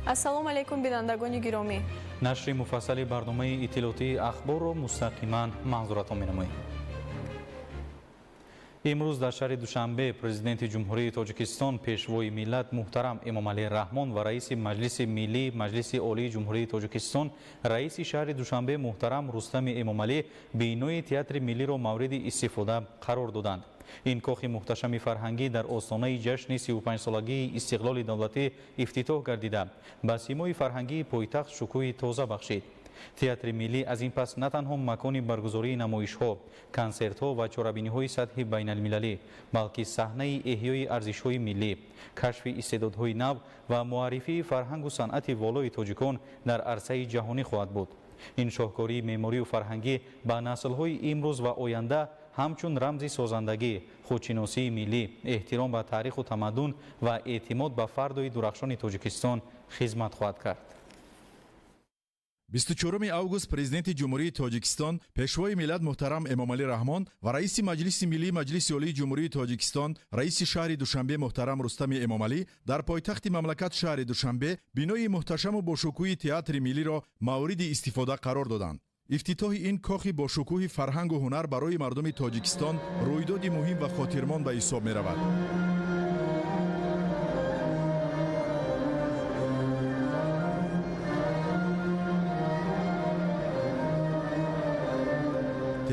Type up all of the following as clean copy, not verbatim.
ассалому алайкум бинандагони гиромӣ. нашри муфассали барномаи иттилоотии ахборро мустақиман манзуратон менамоем. имрӯз дар шаҳри душанбе президенти ҷумҳурии тоҷикистон пешвои миллат муҳтарам эмомалӣ раҳмон ва раиси маҷлиси миллӣ маҷлиси олии ҷумҳурии тоҷикистон раиси шаҳри душанбе муҳтарам рустами эмомалӣ бинои театри миллиро мавриди истифода қарор доданд. ин кохи муҳташами фарҳангӣ дар остонаи ҷашни 35-солагии истиқлоли давлатӣ ифтитоҳ гардида ба симои фарҳангии пойтахт шукӯҳи тоза бахшид. театри миллӣ аз ин пас на танҳо макони баргузории намоишҳо, консертҳо ва чорабиниҳои сатҳи байналмилалӣ, балки саҳнаи эҳёи арзишҳои миллӣ, кашфи истеъдодҳои нав ва муаррифии фарҳангу санъати волои тоҷикон дар арсаи ҷаҳонӣ хоҳад буд. ин шоҳкории меъморию фарҳангӣ ба наслҳои имрӯз ва оянда ҳамчун рамзи созандагӣ, худшиносии миллӣ, эҳтиром ба таъриху тамаддун ва эътимод ба фардои дурахшони Тоҷикистон хизмат хоҳад кард. 24 август президенти ҷумҳурии тоҷикистон пешвои миллат муҳтарам эмомалӣ раҳмон ва раиси маҷлиси миллӣ маҷлиси олии ҷумҳурии тоҷикистон раиси шаҳри душанбе муҳтарам рустами эмомалӣ дар пойтахти мамлакат шаҳри душанбе бинои муҳташаму бошукӯҳи театри миллиро мавриди истифода қарор доданд. ифтитоҳи ин кохи бошукӯҳи фарҳангу ҳунар барои мардуми тоҷикистон рӯйдоди муҳим ва хотирмон ба ҳисоб меравад.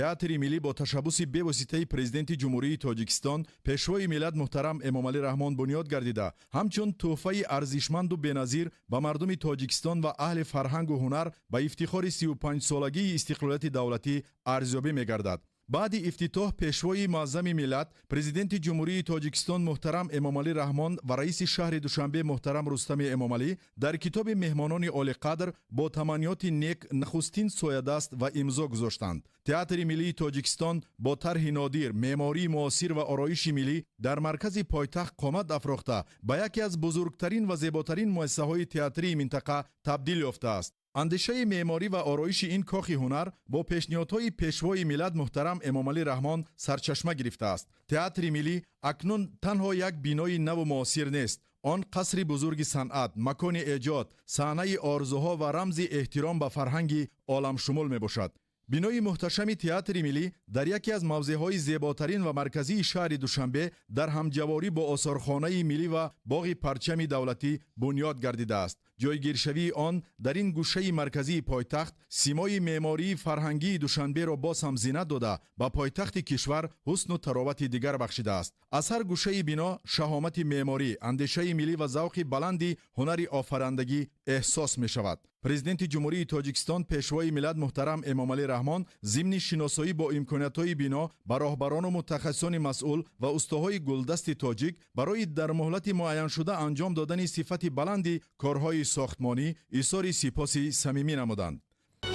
театри миллӣ бо ташаббуси бевоситаи президенти ҷумҳурии тоҷикистон пешвои миллат муҳтарам эмомалӣ раҳмон бунёд гардида ҳамчун тӯҳфаи арзишманду беназир ба мардуми тоҷикистон ва аҳли фарҳангу ҳунар ба ифтихори 35-солагии истиқлолияти давлатӣ арзёбӣ мегардад. баъди ифтитоҳ пешвои муаззами миллат президенти ҷумҳурии тоҷикистон муҳтарам эмомалӣ раҳмон ва раиси шаҳри душанбе муҳтарам рустами эмомалӣ дар китоби меҳмонони олиқадр бо таманниёти нек нахустин соядаст ва имзо гузоштанд. театри миллии тоҷикистон бо тарҳи нодир, меъмории муосир ва ороиши миллӣ дар маркази пойтахт қомат афрохта ба яке аз бузургтарин ва зеботарин муассисаҳои театрии минтақа табдил ёфтааст. андешаи меъморӣ ва ороиши ин кохи ҳунар бо пешниҳодҳои пешвои миллат муҳтарам эмомалӣ раҳмон сарчашма гирифтааст. театри миллӣ акнун танҳо як бинои наву муосир нест, он қасри бузурги санъат, макони эҷод, саҳнаи орзуҳо ва рамзи эҳтиром ба фарҳанги оламшумул мебошад. бинои муҳташами театри миллӣ дар яке аз мавзеъҳои зеботарин ва марказии шаҳри душанбе дар ҳамҷаворӣ бо осорхонаи миллӣ ва боғи парчами давлатӣ бунёд гардидааст. ҷойгиршавии он дар ин гӯшаи марказии пойтахт симои меъмории фарҳангии душанберо боз ҳам зинат дода ба пойтахти кишвар ҳусну таровати дигар бахшидааст. аз ҳар гӯшаи бино шаҳомати меъморӣ, андешаи миллӣ ва завқи баланди ҳунари офарандагӣ эҳсос мешавад. президенти ҷумҳурии тоҷикистон пешвои миллат муҳтарам эмомалӣ раҳмон зимни шиносоӣ бо имкониятҳои бино ба роҳбарону мутахассисони масъул ва устоҳои гулдасти тоҷик барои дар муҳлати муайяншуда анҷом додани сифати баланди корҳои сохтмонӣ изҳори сипоси самимӣ намуданд.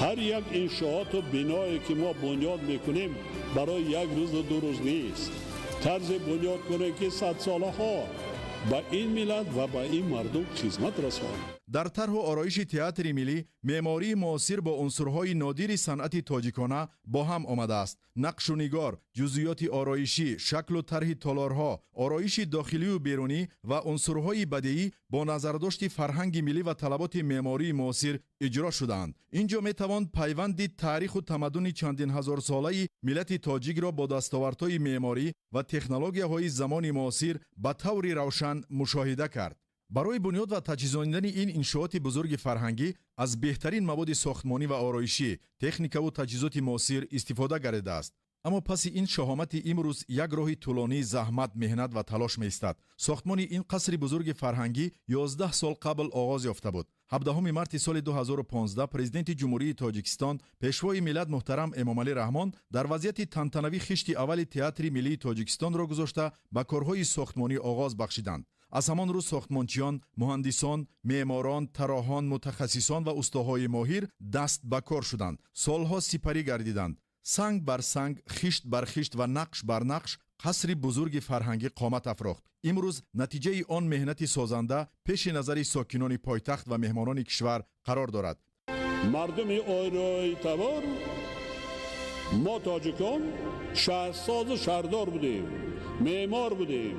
ҳар як иншооту биное ки мо бунёд мекунем барои як рӯзу ду рӯз нест. тарзе бунёд кунем ки садсолаҳо ба ин миллат ва ба ин мардум хизмат расонад. дар тарҳу ороиши театри миллӣ меъмории муосир бо унсурҳои нодири санъати тоҷикона бо ҳам омадааст. нақшу нигор, ҷузъиёти ороишӣ, шаклу тарҳи толорҳо, ороиши дохилию берунӣ ва унсурҳои бадеӣ бо назардошти фарҳанги миллӣ ва талаботи меъмории муосир иҷро шудаанд. ин ҷо метавон пайванди таъриху тамаддуни чандин ҳазорсолаи миллати тоҷикро бо дастовардҳои меъморӣ ва технологияҳои замони муосир ба таври равшан мушоҳида кард. барои бунёд ва таҷҳизонидани ин иншооти бузурги фарҳангӣ аз беҳтарин маводи сохтмонӣ ва ороишӣ, техникаву таҷҳизоти муосир истифода гардидааст. аммо паси ин шаҳомати имрӯз як роҳи тӯлонии заҳмат, меҳнат ва талош меистад. сохтмони ин қасри бузурги фарҳангӣ 11 сол қабл оғоз ёфта буд. 17 марти соли 2015 президенти ҷумҳурии тоҷикистон пешвои миллат муҳтарам эмомалӣ раҳмон дар вазъияти тантанавӣ хишти аввали театри миллии тоҷикистонро гузошта ба корҳои сохтмонӣ оғоз бахшиданд. аз ҳамон рӯз сохтмончиён, муҳандисон, меъморон, тароҳон, мутахассисон ва устоҳои моҳир даст ба кор шуданд. солҳо сипарӣ гардиданд. санг бар санг, хишт бар хишт ва нақш бар нақш қасри бузурги фарҳангӣ қомат афрохт. имрӯз натиҷаи он меҳнати созанда пеши назари сокинони пойтахт ва меҳмонони кишвар қарор дорад. мардуми ойроитавор мо тоҷикон шаҳрсозу шаҳрдор будем, меъмор будем.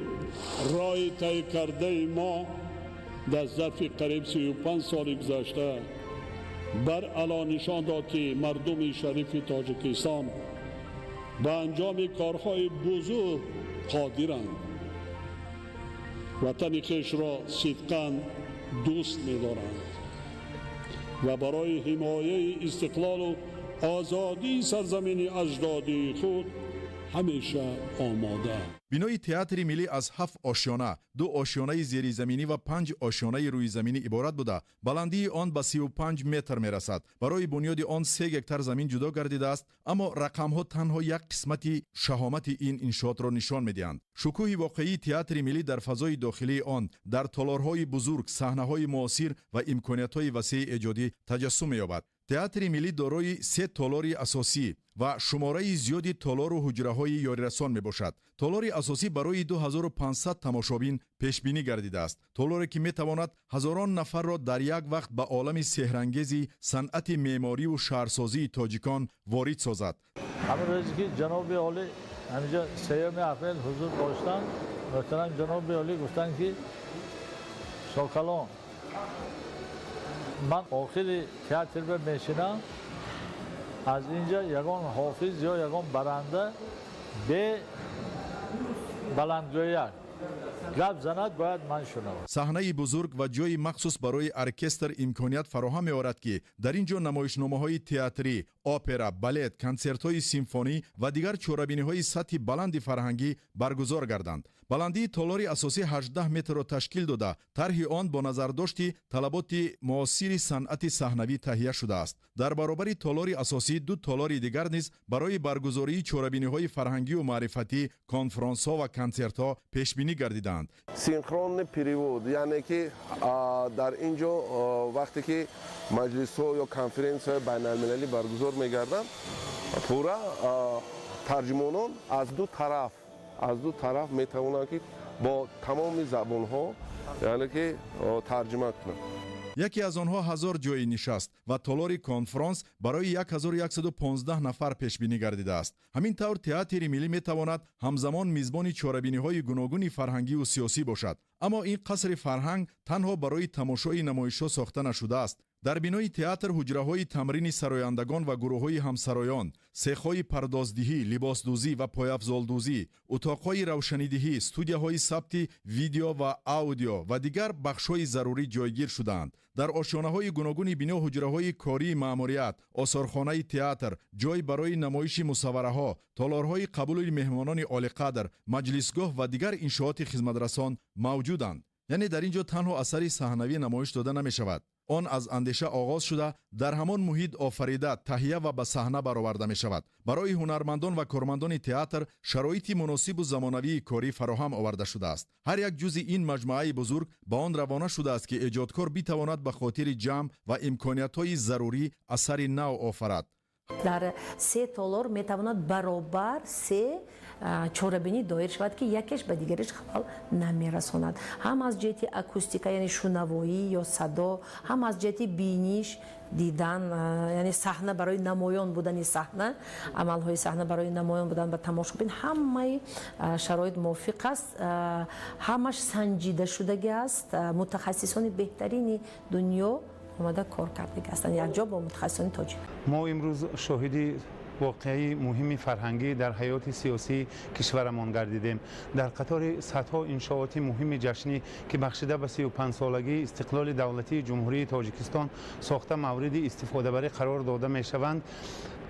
роҳи тай кардаи мо در ظرف قریب 35 سال گذشته بر علا نشان داد که مردم شریف تاجیکستان به انجام کارهای بزرگ قادرند. وطن خویش را صدقاً دوست می‌دارند و برای حمایت استقلال و آزادی سرزمین اجدادی خود همیشه آماده. بینای تئاتر ملی از 7 آشیانه، 2 آشیانه زیرزمینی و 5 آشیانه روی زمینی عبارت بوده. بلندی آن به 35 متر میرسد. برای بنیاد آن 3 هکتار زمین جدا گردیده است، اما رقم ها تنها یک قسمتی شهامت این انشاءات را نشان میدهند. شکوه واقعی تئاتر ملی در فضای داخلی آن در تالارهای بزرگ، صحنه‌های معاصر و امکانات‌های وسیع ایجادی تجسم می‌یابد. تئاتر ملی دارای 3 تالار اساسی و شماره زیادی تالار و حجره‌های یاریرسان میباشد. تالار اساسی برای 2500 تماشابین پیش بینی گردیده است. تالاری که میتواند هزاران نفر را در یک وقت به عالم سحرانگیز صنعت معماری و شهرسازی تاجیکان وارد سازد. همین روزی که جناب عالی همینجا 3 اپریل حضور داشتن، محترم جناب عالی گفتن که شاکلان من آخر تئاتر به میشینم، از اینجا یگان حافظ یا یگان برنده به بلندگویی گپ زند باید من شنوم. صحنه بزرگ و جای مخصوص برای ارکستر امکانیت فراهم می‌آورد که در اینجا نمایشنامه‌های تئاتری، اپرا، بالت، کنسرت‌های سیمفونی و دیگر چوربینی‌های سطح بلند فرهنگی برگزار گردند. بلندی تالار اساسی 18 متر را تشکیل داده، طرح آن با نظرداشت طلبات معاصر صنعت صحنوی تهیه شده است. در برابر تالار اساسی 2 تالار دیگر نیز برای برگزاری چوربینی‌های فرهنگی و معرفتی، کنفرانس‌ها و کنسرت‌ها پیش بینی گردیدند. سینخرون پریود، یعنی که در اینجا وقتی که مجلس‌ها یا کنفرانس‌های بین‌المللی برگزار می‌گردند، پورا ترجمانان از دو طرف میتوانند که با تمام زبان‌ها یعنی که ترجمه کنند. یکی از آنها 1000 جای نشست و تالار کنفرانس برای 1115 نفر پیش بینی گردیده است. همین طور تئاتر ملی میتواند همزمان میزبان چاره‌بینی‌های گوناگون فرهنگی و سیاسی باشد. اما این قصر فرهنگ تنها برای تماشای نمایش‌ها ساخته نشده است. در بینای تئاتر حجره‌های تمرین سرایندگان و گروه‌های همسرایان، سیخ‌های پردازدهی، لباسدوزی و پایافزالدوزی، اتاق‌های روشنیدهی، استودیوهای ثبت ویدیو و آدیو و دیگر بخش‌های ضروری جایگیر شدند. در آشیانه‌های گوناگون بنا حجره‌های کاری مأموریت، آثارخانه تئاتر، جای برای نمایش مصوره‌ها، تالارهای قبول مهمانان عالی‌قدر، مجلسگاه و دیگر انشاءات خدمترسان موجودند. یعنی در اینجا تنها اثری صحنوی نمایش داده نمی‌شود. آن از اندیشه آغاز شده در همان محیط آفریده، تهیه و به صحنه برآورده می شود. برای هنرمندان و کارمندان تئاتر شرایط مناسب و زمانوی کاری فراهم آورده شده است. هر یک جزء این مجموعه بزرگ با آن روانه شده است که ایجادکار بتواند به خاطر جمع و امکانیت‌های ضروری اثر نو آفرد. در 3 تالار میتواند برابر 3 چوره‌بینی دایر شود که یکیش به دیگرش خلل نمیرساند. هم از جهت اکوستیکا یعنی شنوایی یا صدا، هم از جهت بینیش دیدن، یعنی صحنه برای نمایان بودن صحنه، عملهای صحنه برای نمایان بودن به تماشابین، همه شرایط موافق است. همش سنجیده شدگی است. متخصصان بهترین دنیا آماده کار کردگی هستند. یک جا با متخصصان تاجیک. ما امروز شاهدی واقعی مهمی فرهنگی در حیات سیاسی کشورمان گردیدیم. در قطار صدها انشاءات مهم جشنی که بخشیده به 35 سالگی استقلال دولتی جمهوری تاجیکستان ساخته مورد استفاده بری قرار داده می شوند،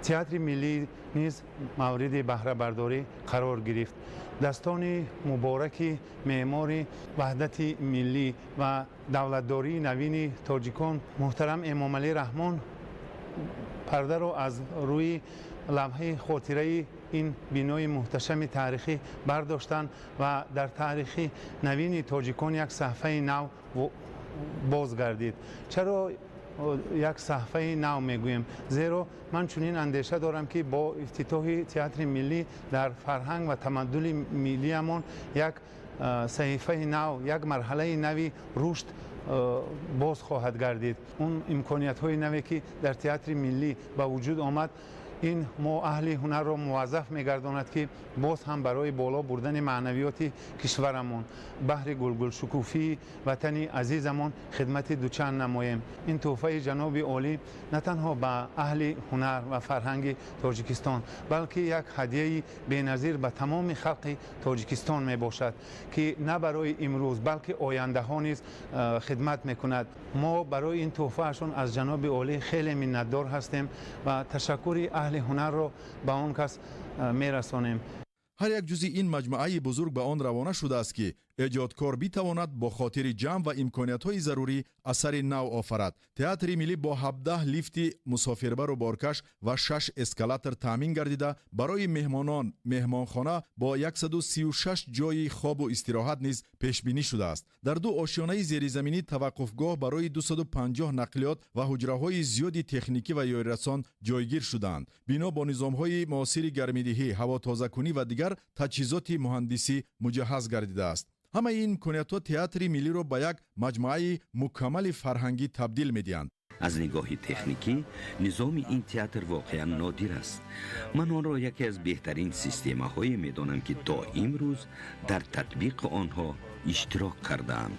تئاتر ملی نیز مورد بهره برداری قرار گرفت. دستان مبارک معمار وحدت ملی و دولتداری نوین تاجیکان محترم امامعلی رحمان پرده را از روی لمحه خاطره این بینای محتشم تاریخی برداشتند و در تاریخ نوین تاجیکان یک صفحه نو بازگردید. چرا یک صفحه نو میگویم؟ زیرا من چنین اندیشه دارم که با افتتاح تئاتر ملی در فرهنگ و تمدن ملیمان یک صحیفه نو، یک مرحله نوی رشد باز خواهد گردید. اون امکانیت های نوی که در تئاتر ملی به وجود آمد این ما اهل هنر رو موظف میگرداند که باز هم برای بالا بردن معنویات کشورمون بهر گلگل شکوفی وطن عزیزمون خدمت دوچند نماییم. این تحفه جناب عالی نه تنها به اهل هنر و فرهنگ تاجیکستان بلکه یک هدیه بی‌نظیر به تمام خلق تاجیکستان می باشد که نه برای امروز بلکه آینده ها نیز خدمت میکند. ما برای این تحفهشون از جناب عالی خیلی منتدار هستیم و تشکر اهل هنر رو به آن کس میرسانیم. هر یک جزی این مجموعه بزرگ به آن روانه شده است که ایجادکار بیتواند با خاطر جمع و امکانیت‌های ضروری اثر نو آفرد. تئاتر ملی با 17 لیفت مسافربر و بارکش و 6 اسکالاتر تامین گردیده برای مهمانان مهمانخانه با 136 جای خواب و استراحت نیز پیش بینی شده است. در دو آشیانه زیرزمینی توقفگاه برای 250 نقلیات و حجره‌های زیادی تکنیکی و یاریرسان جایگیر شدند. بنا با نظام‌های معاصر گرمیدهی، هوا تازه‌کنی و دیگر تجهیزات مهندسی مجهز گردیده است. همه این امکانیت‌ها تئاتر ملی را به یک مجموعه مکمل فرهنگی تبدیل می‌دهند. از نگاه تکنیکی نظام این تئاتر واقعا نادر است. من آن را یکی از بهترین سیستم‌هایی می‌دانم که تا امروز در تطبیق آنها اشتراک کرده‌ام.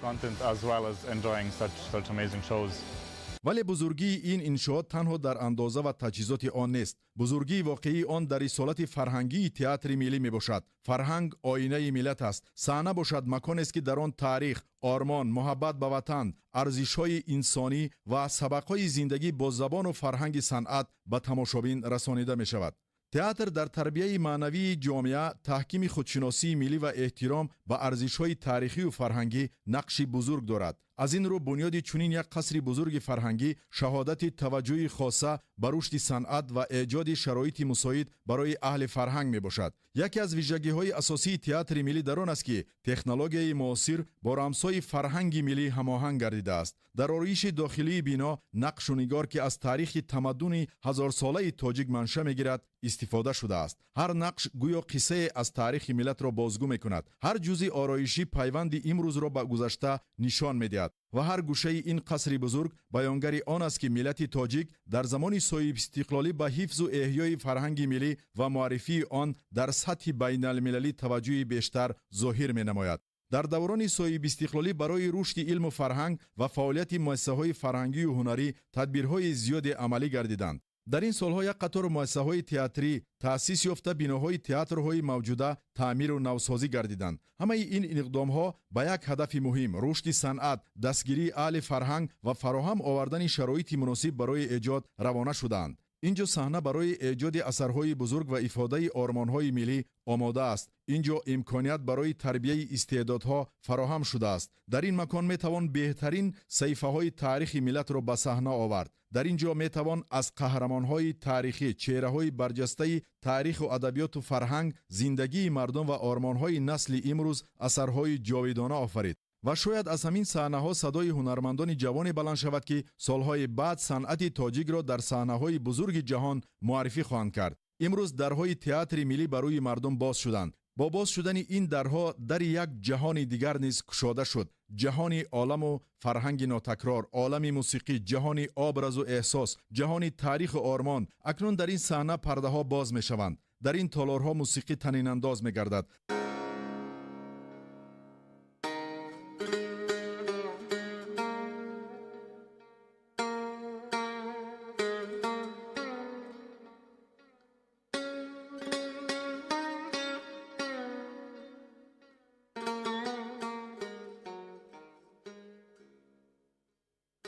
ولی بزرگی این انشاءات تنها در اندازه و تجهیزات آن نیست. بزرگی واقعی آن در اصالت فرهنگی تئاتر ملی می باشد. فرهنگ آینه ملت است. صحنه باشد مکان است که در آن تاریخ، آرمان، محبت به وطن، ارزش‌های انسانی و سبق‌های زندگی با زبان و فرهنگ صنعت به تماشابین رسانیده می شود. تئاتر در تربیه معنوی جامعه، تحکیم خودشناسی ملی و احترام به ارزش‌های تاریخی و فرهنگی نقشی بزرگ دارد. از این رو بنیاد چنین یک قصر بزرگ فرهنگی شهادت توجه خاصه بر رشد صنعت و ایجاد شرایط مساعد برای اهل فرهنگ می باشد. یکی از ویژگی‌های اساسی تئاتر ملی در آن است که تکنولوژی معاصر با رمزهای فرهنگ ملی هماهنگ گردیده است. در آرایش داخلی بنا نقش و نگار که از تاریخ تمدن هزار ساله تاجیک منشأ می‌گیرد استفاده شده است. هر نقش گویا قصه از تاریخ ملت را بازگو می‌کند. هر جزء آرایشی پیوند امروز را به گذشته نشان می‌دهد. و هر گوشه این قصر بزرگ بیانگر آن است که ملت تاجیک در زمان صاحب استقلالی به حفظ و احیای فرهنگ ملی و معرفی آن در سطح بین المللی توجه بیشتر ظاهر می نماید. در دوران صاحب استقلالی برای رشد علم و فرهنگ و فعالیت مؤسسه‌های فرهنگی و هنری تدبیرهای زیاد عملی گردیدند. در این سالها یک قطار مؤسسه‌های تئاتری تأسیس یافته بناهای تئاترهای موجوده تعمیر و نوسازی گردیدند. همه این اقدام‌ها به یک هدف مهم، رشد صنعت، دستگیری اهل فرهنگ و فراهم آوردن شرایط مناسب برای ایجاد روانه شدند. اینجا صحنه برای ایجاد اثرهای بزرگ و افاده آرمان‌های ملی آماده است. اینجا امکانیت برای تربیت استعدادها فراهم شده است. در این مکان میتوان بهترین صحیفه‌های تاریخ ملت را به صحنه آورد. در اینجا میتوان از قهرمان‌های تاریخی، چهره‌های برجسته تاریخ و ادبیات و فرهنگ، زندگی مردم و آرمان‌های نسل امروز اثرهای جاودانه آفرید. و شاید از همین صحنه‌ها صدای هنرمندان جوان بلند شود که سالهای بعد صنعت تاجیک را در صحنه‌های بزرگ جهان معرفی خواهند کرد. امروز درهای تئاتر ملی برای مردم باز شدند. با باز شدن این درها در یک جهان دیگر نیز گشوده شد. جهان عالم و فرهنگ ناتکرار، عالم موسیقی، جهان ابرز و احساس، جهان تاریخ و آرمان. اکنون در این صحنه پرده ها باز می شوند. در این تالارها موسیقی طنین انداز می گردد.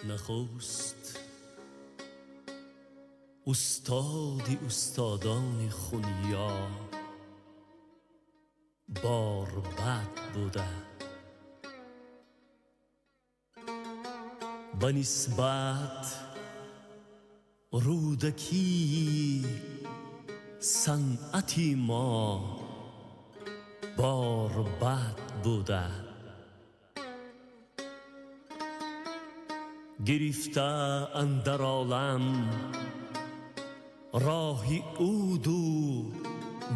نخست استادی استادان خونیا بار بد بوده به نسبت رودکی صنعتی ما بار بد بوده گرفته اندر عالم راهی عود و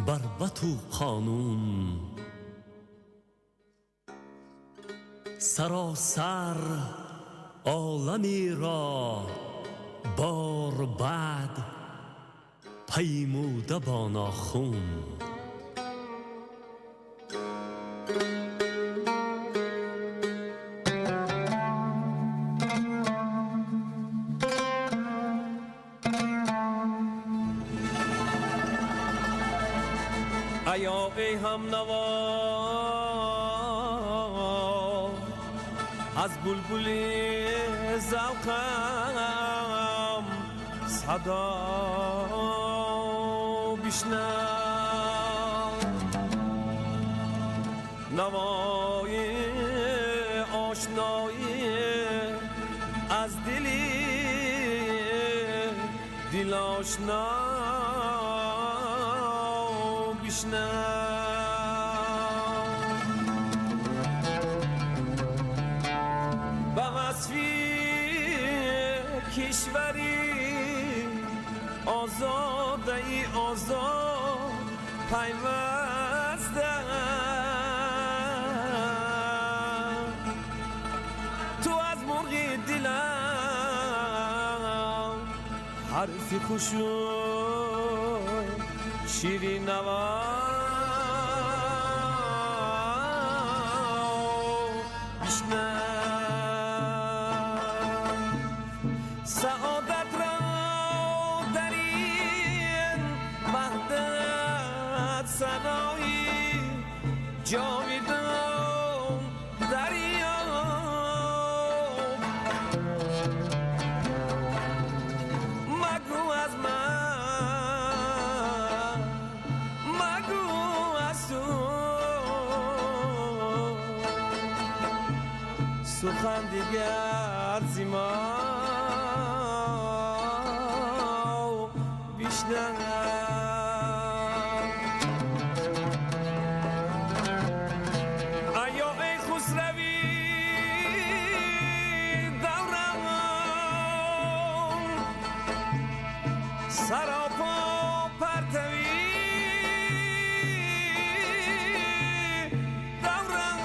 بربط و قانون سراسر عالمی را بار بد پیموده با ناخون. ایا ای هم نوا از بلبلی ذوقم صدا بشنو، نوای آشنایی از دل آشنا بشنو. کشوری آزاد ای آزاد پیوسته، تو از مرغ دلم حرفی خوشو شیرین نوا بشنو. سعادت را در این وحدت سرایی جاویدان دریا، مگو از من مگو از تو سخن دیگر زیما ایا ای خسروی دورم سراپا پرتوی دورم،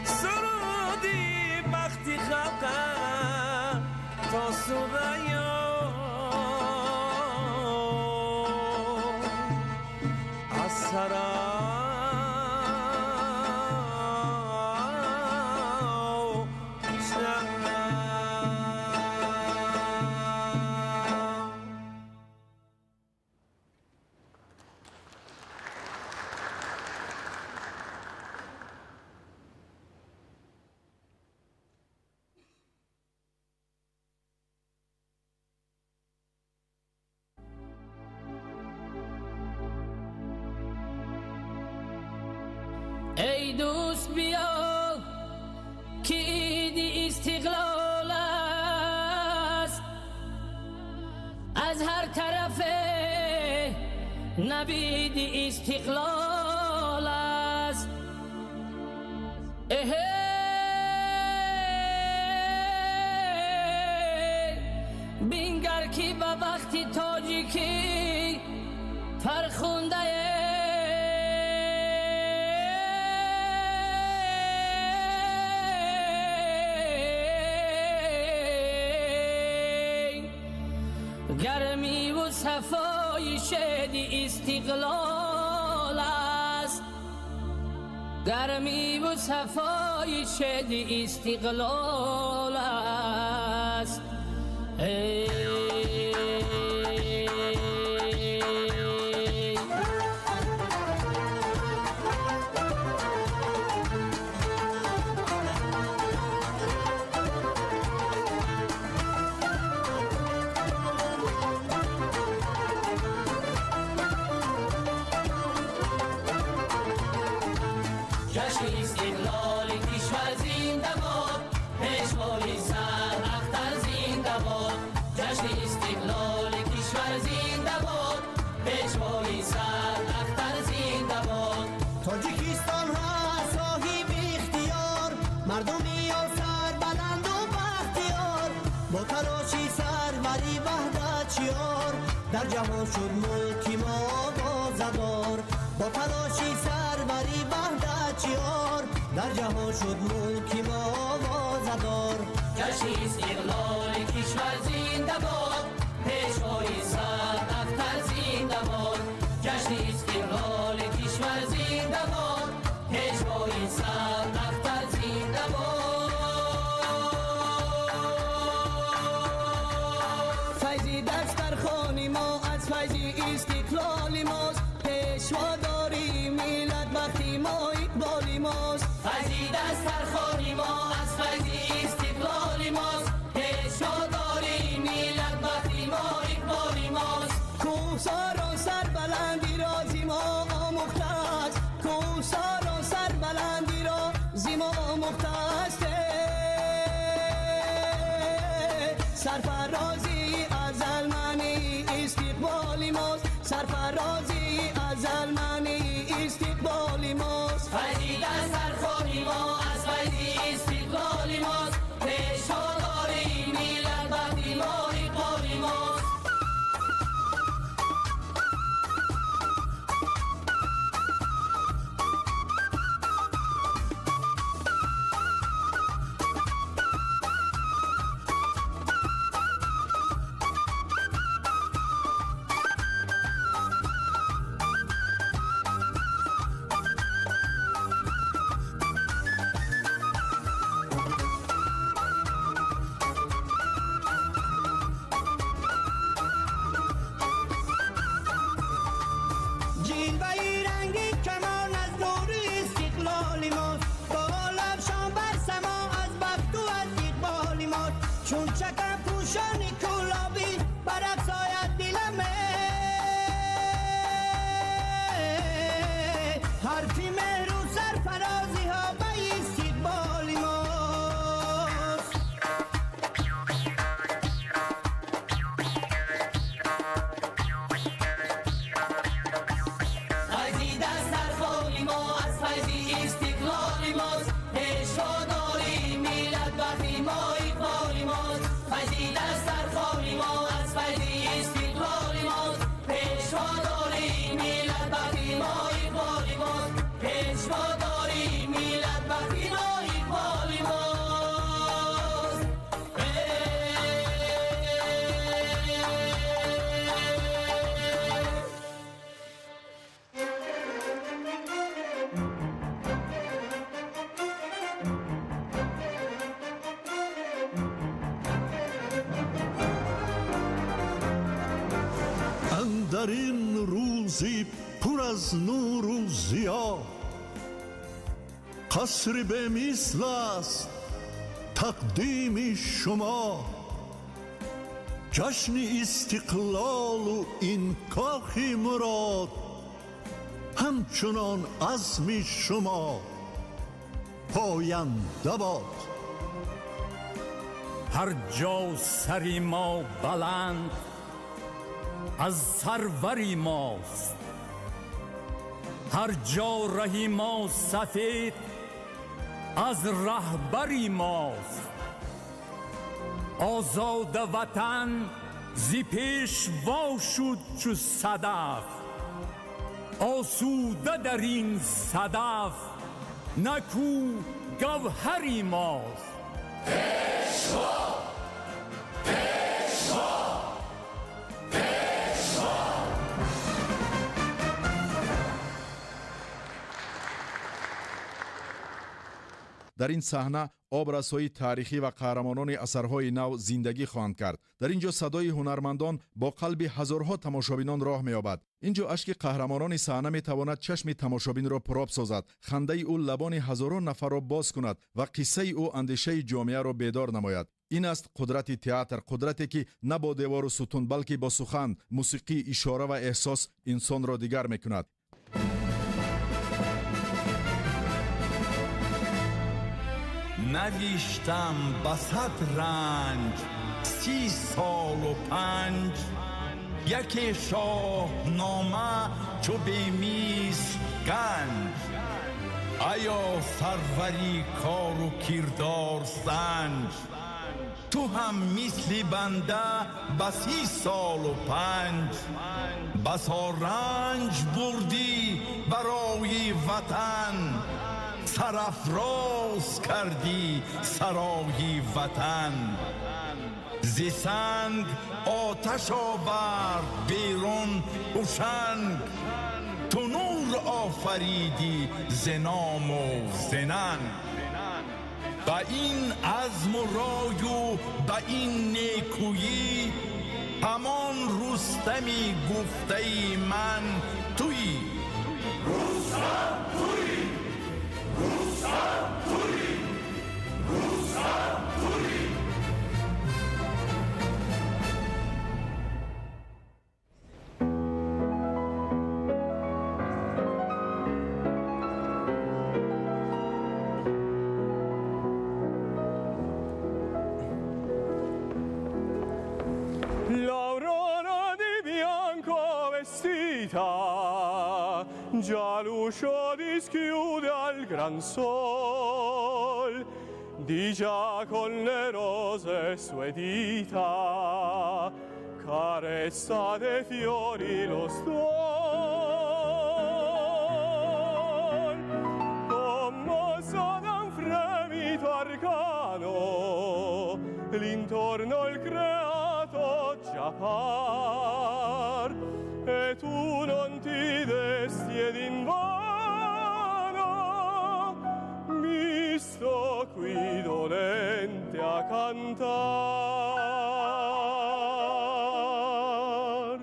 سرودی بختی خلقم تا سویا از سرا ای دوست بیا که عید استقلال است، از هر طرف نوید استقلال است. بینگر که به وقتی تاجیکی فرخونده گرمی و صفای شد استقلال است، گرمی و صفای شد استقلال است. جشن استقلال کشور زنده باد، پیشوای سر اختر زنده باد. جشن استقلال کشور زنده باد، پیشوای سر اختر زنده باد. تاجیکستان ها صاحب اختیار، مردمی ها سر بلند و بختیار، با تلاشی سروری وحدت شیار، در جهان شد ملک ما آوازدار. با تلاشی سروری وحدت شیار، در جهان شد ملک ما آوازدار. جشن استقلال سرفرازی ازل منی استقبال ماست سرفرازی ازل منی استقبال ماست فیضی در سرخوری ما از فیضی استقلال ماست پیشوا داریم میلاد وقتی ما اقبال ماست جلوه‌ای رنگی کمان از نور استقلال ماست بال افشان بر سما از بخت و از اقبال ماست چون چکم پوشان کلابی برعکس آید دلم حرفی مهر و سرفرازی ها به استقبال ماست فیضی در سرخوری ما از فیضی استقلال ماست پیشوا داریم میلاد وقتی ما اقبال ماست فیضی در سرخوری ما از فیضی استقلال ماست پیشوا داریم میلاد وقتی ما اقبال ماست پیشوا داریم میلاد وقتی ما اقبال ماست اندر این روزی پر از نور و ضیا قصر به مثل است تقدیم شما جشن استقلال و این کاخ مراد همچنان عزم شما پاینده باد هر جا سری ما بلند از سروری ماست هر جا رهی ما سفید از رهبری ماست آزاد وطن زی پیشوا شد چو صدف آسوده در این صدف نکو گوهری ماست در این صحنه образهای تاریخی و قهرمانان اثرهای نو زندگی خواهند کرد. در اینجا صدای هنرمندان با قلب هزارها تماشابینان راه می‌یابد. اینجا اشک قهرمانان صحنه می‌تواند چشم تماشابین را پرآب سازد، خنده او لبان هزاران نفر را باز کند و قصه او اندیشه جامعه را بیدار نماید. این است قدرت تئاتر، قدرتی که نه با دیوار و ستون بلکه با سخن، موسیقی، اشاره و احساس انسان را دیگر می‌کند. نوشتم بصد رنج 30 سال و 5 یک شاهنامه چو به میز گنج ایا سروری کار و کردار سنج تو هم مثل بنده بسی سال و 5 بسا رنج بردی برای وطن سرافراز کردی سرای وطن ز سنگ آتش آورد بیرون هوشنگ تو نور آفریدی ز نام و ز ننگ به این عزم و رای و به این نیکویی همان رستمی گفته من تویی رستم تویی رستم تویی رستم تویی già l'uscio dischiude al gran sol, di già con le rose sue dita carezza dei fiori lo stuol, commosso da un fremito arcano, l'intorno il creato già par, e tu non ti desti ed invano mi sto qui dolente a cantar.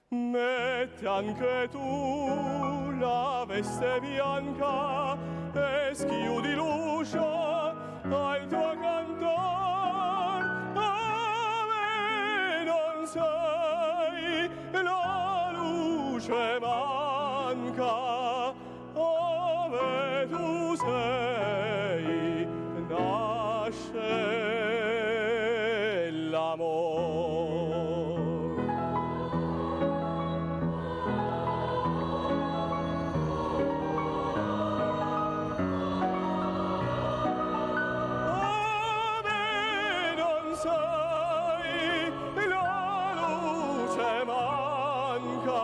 Metti anche tu la veste bianca e schiudi l'uscio al tuo cantor, ave non sei la luce manca, ove tu sei nasce l'amor. Ove non sei la luce manca,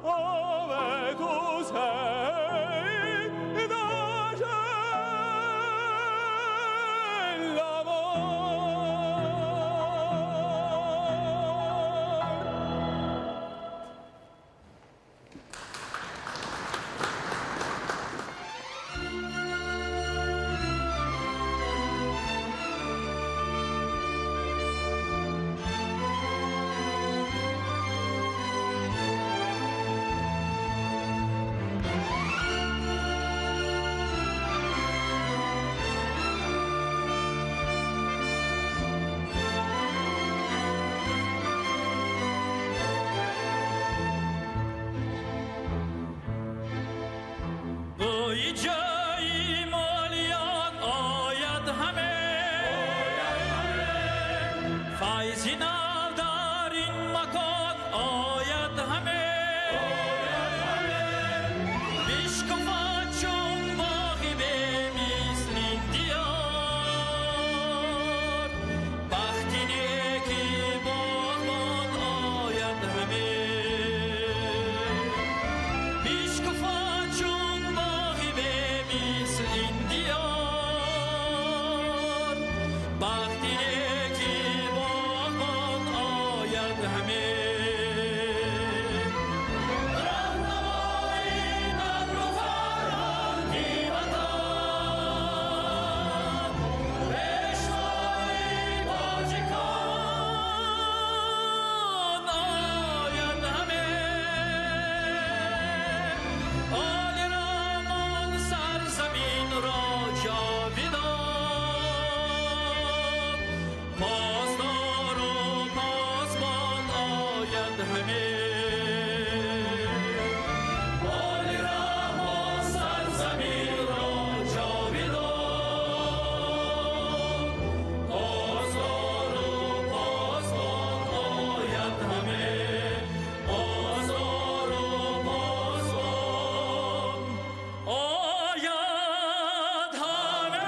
ove tu sei nasce l'amor. اوی جایی مالیان آید همه فایزی نو در این مکان آید همه بیشکفت چون باقی به میزنین دیار بختی نیکی باغبان آید همه بیشکفت چون باقی به مثل این دیار بختی نیکی باغبان آید همه راهنمای نبر و فرهنگی وطن پیشوای تاجیکان آید همه آل رحمان سرزمین را جاویدان پاسدار و پاسبان آید همه آل رحمان سرزمین را جاویدان پاسدار و پاسبان آید همه پاسدار و پاسبان آید همه.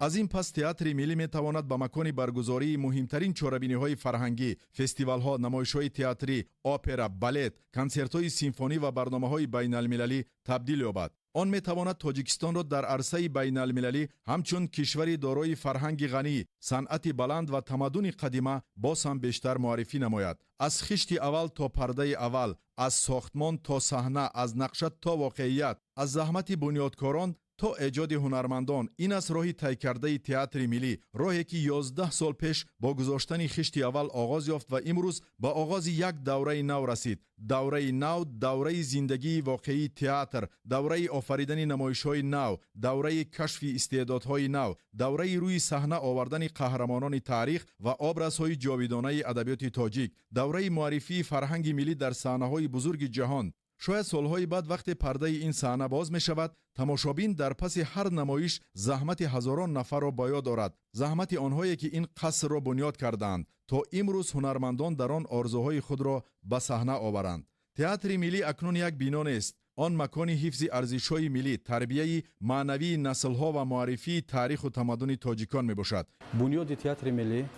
аз ин пас театри миллӣ метавонад ба макони баргузории муҳимтарин чорабиниҳои фарҳангӣ, фестивалҳо, намоишҳои театрӣ, опера, балет, консертҳои симфонӣ ва барномаҳои байналмилалӣ табдил ёбад. он метавонад тоҷикистонро дар арсаи байналмилалӣ ҳамчун кишвари дорои фарҳанги ғанӣ, санъати баланд ва тамаддуни қадима боз ҳам бештар муаррифӣ намояд. аз хишти аввал то пардаи аввал, аз сохтмон то саҳна, аз нақша то воқеият, аз заҳмати бунёдкорон то эҷоди ҳунармандон, ин аст роҳи тайкардаи театри миллӣ, роҳе ки 11 сол пеш бо гузоштани хишти аввал оғоз ёфт ва имрӯз ба оғози як давраи нав расид. Давраи нав, давраи зиндагии воқеии театр, давраи офаридани намоишҳои нав, давраи кашфи истеъдодҳои нав, давраи рӯи саҳна овардани қаҳрамонони таърих ва образҳои ҷовидонаи адабиёти тоҷик, давраи муаррифии фарҳанги миллӣ дар саҳнаҳои бузурги ҷаҳон. شاید سالهای بعد وقتی پرده این صحنه باز می شود، تماشابین در پس هر نمایش زحمت هزاران نفر را با یاد دارد. زحمت آنهایی که این قصر را بنیاد کردند تا امروز هنرمندان در آن آرزوهای خود را به صحنه آورند. تئاتر ملی اکنون یک بینا نیست. آن مکان حفظ ارزش‌های ملی، تربیه معنوی نسل‌ها و معرفی تاریخ و تمدن تاجیکان میباشد. بنیاد تئاتر ملی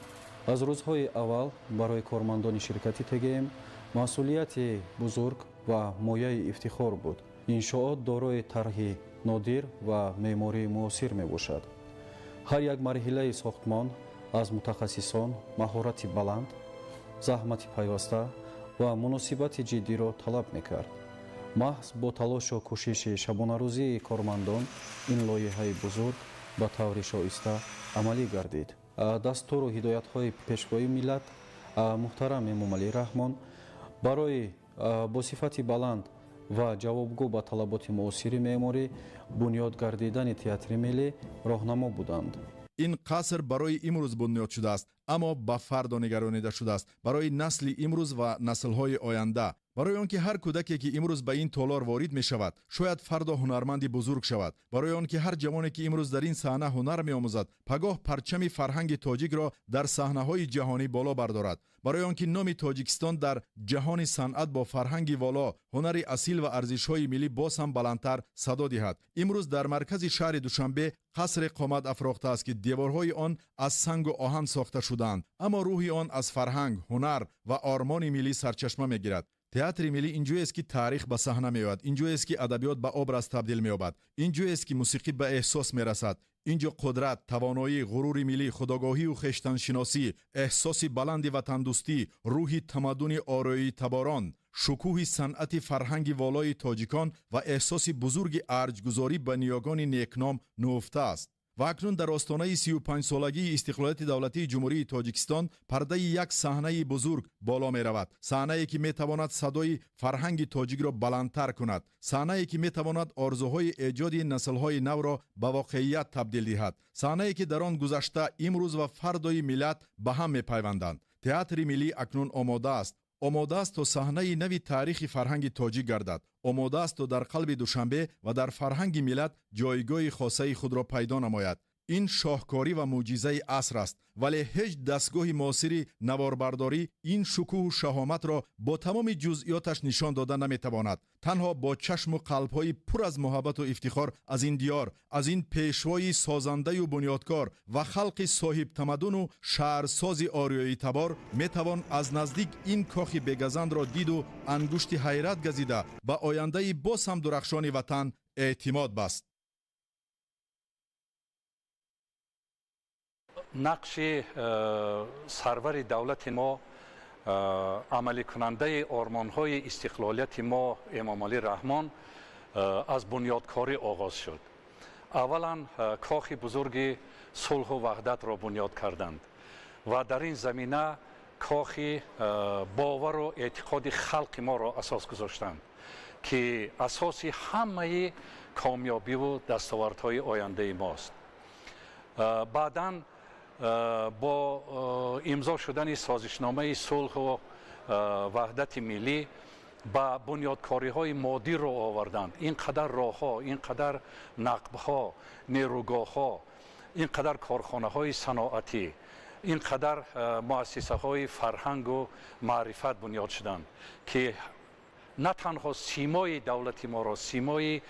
از روزهای اول برای کارمندان شرکتی تگیم مسئولیت بزرگ و مایه افتخار بود. انشاءات دارای طرح نادر و معماری معاصر میباشد. هر یک مرحله ساختمان از متخصصان مهارت بلند، زحمت پیوسته و مناسبت جدی را طلب میکرد. محض با تلاش و کوشش شبانه روزی کارمندان این لایحه بزرگ به طور شایسته عملی گردید. دستور و هدایت‌های پیشوای ملت محترم امام علی رحمان برای با صفت بلند و جوابگو به طلبات معاصر معماری بنیاد گردیدن تئاتر ملی راهنما بودند. این قصر برای امروز بنیاد شده است، اما به فردا نگرانیده شده است، برای نسل امروز و نسل‌های آینده، برای آنکه هر کودکی که امروز به این تالار وارد می شود شاید فردا هنرمندی بزرگ شود، برای آنکه هر جوانی که امروز در این صحنه هنر می آموزد پگاه پرچم فرهنگ تاجیک را در صحنه‌های جهانی بالا بردارد، برای آنکه نام تاجیکستان در جهان صنعت با فرهنگ والا، هنر اصیل و ارزش‌های ملی باز هم بلندتر صدا دهد. امروز در مرکز شهر دوشنبه قصر قامت افراخته است که دیوارهای آن از سنگ و آهن ساخته شدند، اما روح آن از فرهنگ، هنر و آرمان ملی سرچشمه می‌گیرد. تئاتر ملی اینجوری است که تاریخ به صحنه میآید، اینجوری است که ادبیات به ابراز تبدیل می‌یابد، اینجوری است که موسیقی به احساس میرسد. اینجا قدرت، توانایی، غرور ملی، خودآگاهی و خویشتن‌شناسی، احساس بلند وطن دوستی، روح تمدن آرایی تباران، شکوه صنعت فرهنگ والای تاجیکان و احساس بزرگ ارجگذاری به نیاگان نیکنام نهفته است. و اکنون در آستانه 35 سالگی استقلالیت دولتی جمهوری تاجیکستان پرده یک صحنه بزرگ بالا می رود. صحنه‌ای که می تواند صدای فرهنگ تاجیک را بلندتر کند. صحنه‌ای که می تواند آرزوهای ایجاد نسل‌های نو را به واقعیت تبدیل دهد. صحنه‌ای که در آن گذشته، امروز و فردای ملت به هم می پیوندند. تئاتر ملی اکنون آماده است. آماده است تا صحنه نوی تاریخ فرهنگ تاجیک گردد. آماده است تا در قلب دوشنبه و در فرهنگ ملت جایگاه خاصه خود را پیدا نماید. این شاهکاری و معجزه عصر است، ولی هیچ دستگاه معاصری نواربرداری این شکوه و شهامت را با تمام جزئیاتش نشان دادن نمیتواند. تنها با چشم و قلب‌های پر از محبت و افتخار از این دیار، از این پیشوای سازنده و بنیادکار و خلق صاحب تمدن و شهرساز آریایی تبار میتوان از نزدیک این کاخ بگزند را دید و انگشت حیرت گزیده به آینده باز هم درخشان وطن اعتماد بست. نقش سرور دولت ما، عملی کننده آرمان‌های استقلالیت ما امام علی رحمان از بنیادکاری آغاز شد. اولا کاخ بزرگ صلح و وحدت را بنیاد کردند و در این زمینه کاخ باور و اعتقاد خلق ما را اساس گذاشتند که اساس همه کامیابی و دستاوردهای آینده ماست. بعداً با امضا شدن سازشنامه صلح و وحدت ملی با بنیادکاری های مادی را آوردند. اینقدر راه ها، اینقدر نقب ها، نیروگاه ها، اینقدر کارخانه های صناعتی، اینقدر مؤسسه های فرهنگ و معرفت بنیاد شدند که نه تنها سیمای دولتی ما را، سیمای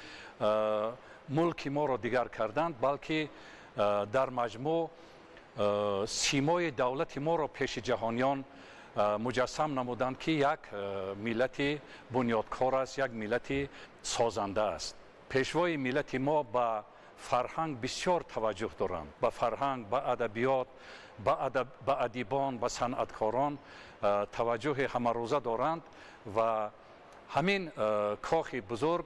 ملک ما را دیگر کردند، بلکه در مجموع سیمای دولت ما را پیش جهانیان مجسم نمودند که یک ملت بنیادکار است، یک ملت سازنده است. پیشوای ملت ما به فرهنگ بسیار توجه دارند، به فرهنگ، به ادبیات، به ادیبان، به صنعتکاران توجه همه روزه دارند و همین کاخ بزرگ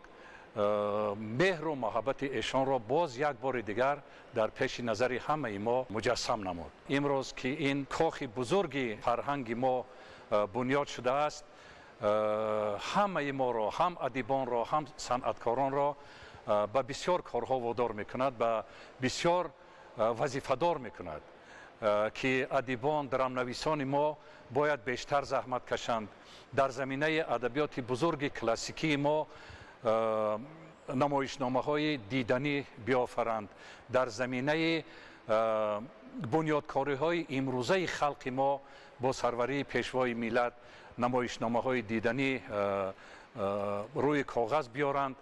مهر و محبت ایشان را باز یک بار دیگر در پیش نظر همه ما مجسم نمود. امروز که این کاخ بزرگ فرهنگ ما بنیاد شده است، همه ما را، هم ادیبان را، هم صنعتکاران را به بسیار کارها وادار میکند، به بسیار وظیفه‌دار میکند. که ادیبان درامنویسان ما باید بیشتر زحمت کشند در زمینه ادبیات بزرگ کلاسیکی ما نمایشنامه های دیدنی بیافرند در زمینه بنیادکاری های امروزه خلق ما با سروری پیشوای ملت نمایشنامه های دیدنی روی کاغذ بیارند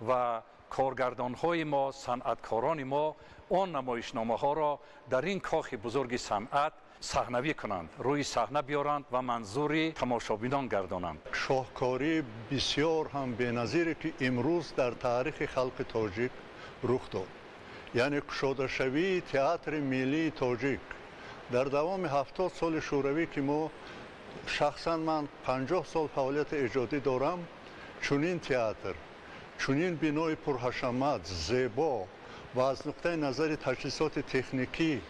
و کارگردان های ما صنعتکاران ما آن نمایشنامه ها را در این کاخ بزرگ صنعت صحنوی کنند روی صحنه بیارند و منظوری تماشابینان گردانند. شاهکاری بسیار هم بی‌نظیری که امروز در تاریخ خلق تاجیک رخ داد، یعنی کشاده شوی تئاتر ملی تاجیک در دوام 70 سال شوروی که ما شخصا من 50 سال فعالیت ایجادی دارم، چنین تئاتر، چنین بنای پرحشمت، زیبا و از نقطه نظر تجهیزات تکنیکی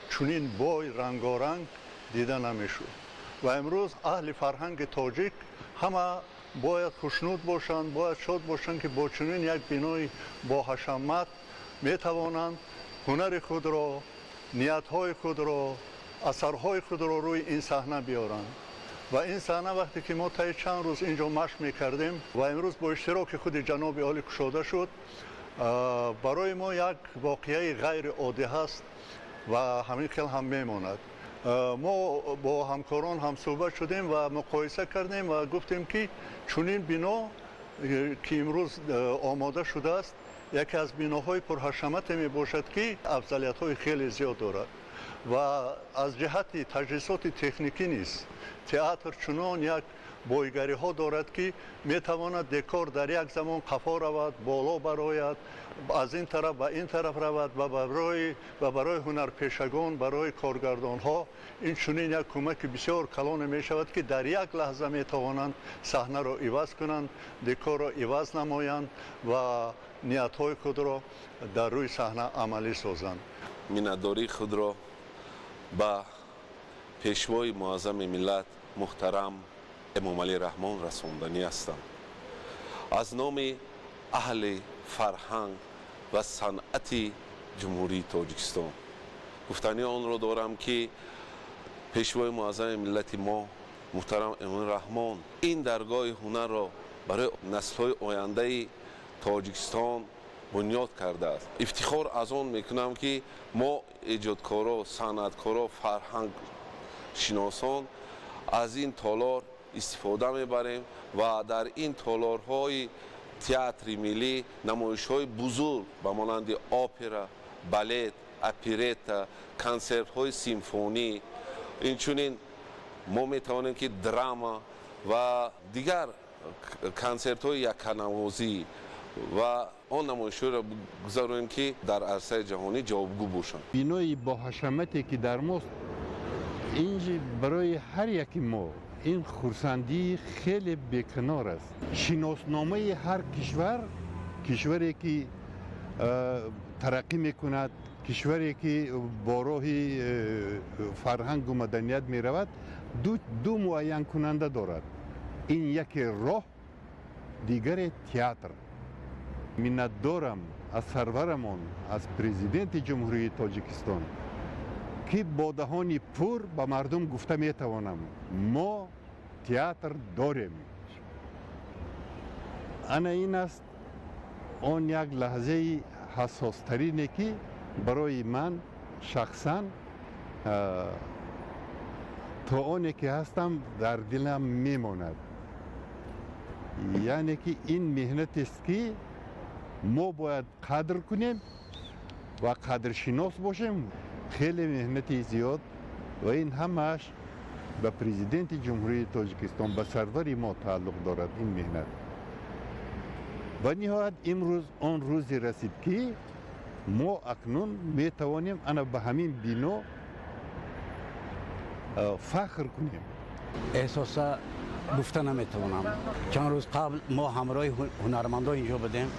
چنین بای رنگارنگ دیده نمیشد و امروز اهل فرهنگ تاجیک همه باید خوشنود باشند، باید شاد باشند که با چنین یک بنای با حشمت میتوانند هنر خود را، نیتهای خود را، اثرهای خود را روی این صحنه بیارند. و این صحنه وقتی که ما طی چند روز اینجا مشق میکردیم و امروز با اشتراک خود جناب عالی کشاده شد، برای ما یک واقعه غیر عادی هست و همین خیلی هم میماند. ما با همکاران هم صحبت شدیم و مقایسه کردیم و گفتیم که چنین بنا که امروز آماده شده است یکی از بناهای پرحشمت می باشد که افضلیت های خیلی زیاد دارد و از جهت تجهیزات تکنیکی نیست. تئاتر چنان یک بایگری ها دارد که می تواند دکور در یک زمان قفا رود، بالا براید، از این طرف و این طرف رود و برای هنرپیشگان، برای کارگردان ها این چنین یک کمک بسیار کلان می شود که در یک لحظه می توانند صحنه را عوض کنند، دکور را عوض نمایند و نیت های خود را در روی صحنه عملی سازند. مینتداری خود را به پیشوای معظم ملت محترم امام علی رحمان رساندنی هستم. از نام اهل فرهنگ و صنعت جمهوری تاجیکستان گفتنی آن را دارم که پیشوای معظم ملت ما محترم امام رحمان این درگاه هنر را برای نسل‌های آینده تاجیکستان بنیاد کرده است. افتخار از آن میکنم که ما ایجادکارا، صنعتکارا، فرهنگ شناسان از این تالار استفاده میبریم و در این تالارهای تئاتر ملی نمایش‌های بزرگ به مانند اپرا، بالت، اپرتا، کنسرت‌های سیمفونی، اینچنین ما میتوانیم که دراما و دیگر کنسرت‌های یکنوازی و آن نمایش‌ها را بگذاریم که در عرصه جهانی جوابگو باشند. بینای با حشمتی که در ماست اینجا برای هر یکی ما این خرسندی خیلی بیکنار است. شناسنامه هر کشوری که ترقی میکند، کشوری که با راه فرهنگ و مدنیت میرود دو معین کننده دارد. این یک راه، دیگر تئاتر. منت دارم از سرورمان، از پرزیدنت جمهوری تاجیکستان که با دهانی پر به مردم گفته میتوانم ما تئاتر داریم. انا این است آن یک لحظه حساس ترینه که برای من شخصا تا آنی که هستم در دلم میماند. یعنی که این مهنت است که ما باید قدر کنیم و قدرشناس باشیم. خیلی مهنتی زیاد و این همش به پرزیدنت جمهوری تاجیکستان، به سروری ما تعلق دارد این مهنت. و نهایت امروز آن روزی رسید که ما اکنون می توانیم انا به همین بنا فخر کنیم. احساس گفته نمیتونم. چند روز قبل ما همراه هنرمندان اینجا بودیم.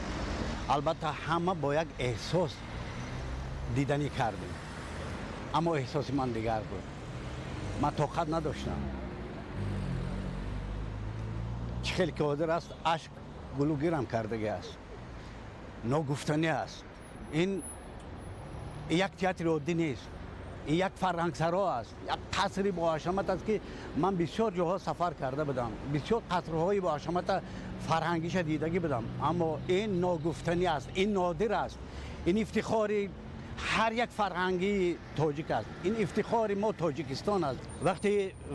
البته همه با یک احساس دیدنی کردیم، اما احساس من دیگر بود. من طاقت نداشتم. چه خیلی که حاضر است اشک گلوگیرم کردگی است، ناگفتنی است. این یک تئاتر عادی نیست. این یک فرهنگسرا است، یک قصری با حشمت است که من بسیار جاها سفر کرده بودم، بسیار قصرهای با حشمت فرهنگیش دیدگی بودم، اما این ناگفتنی است، این نادر است. این افتخار هر یک فرهنگی تاجیک است، این افتخار ما تاجیکستان است.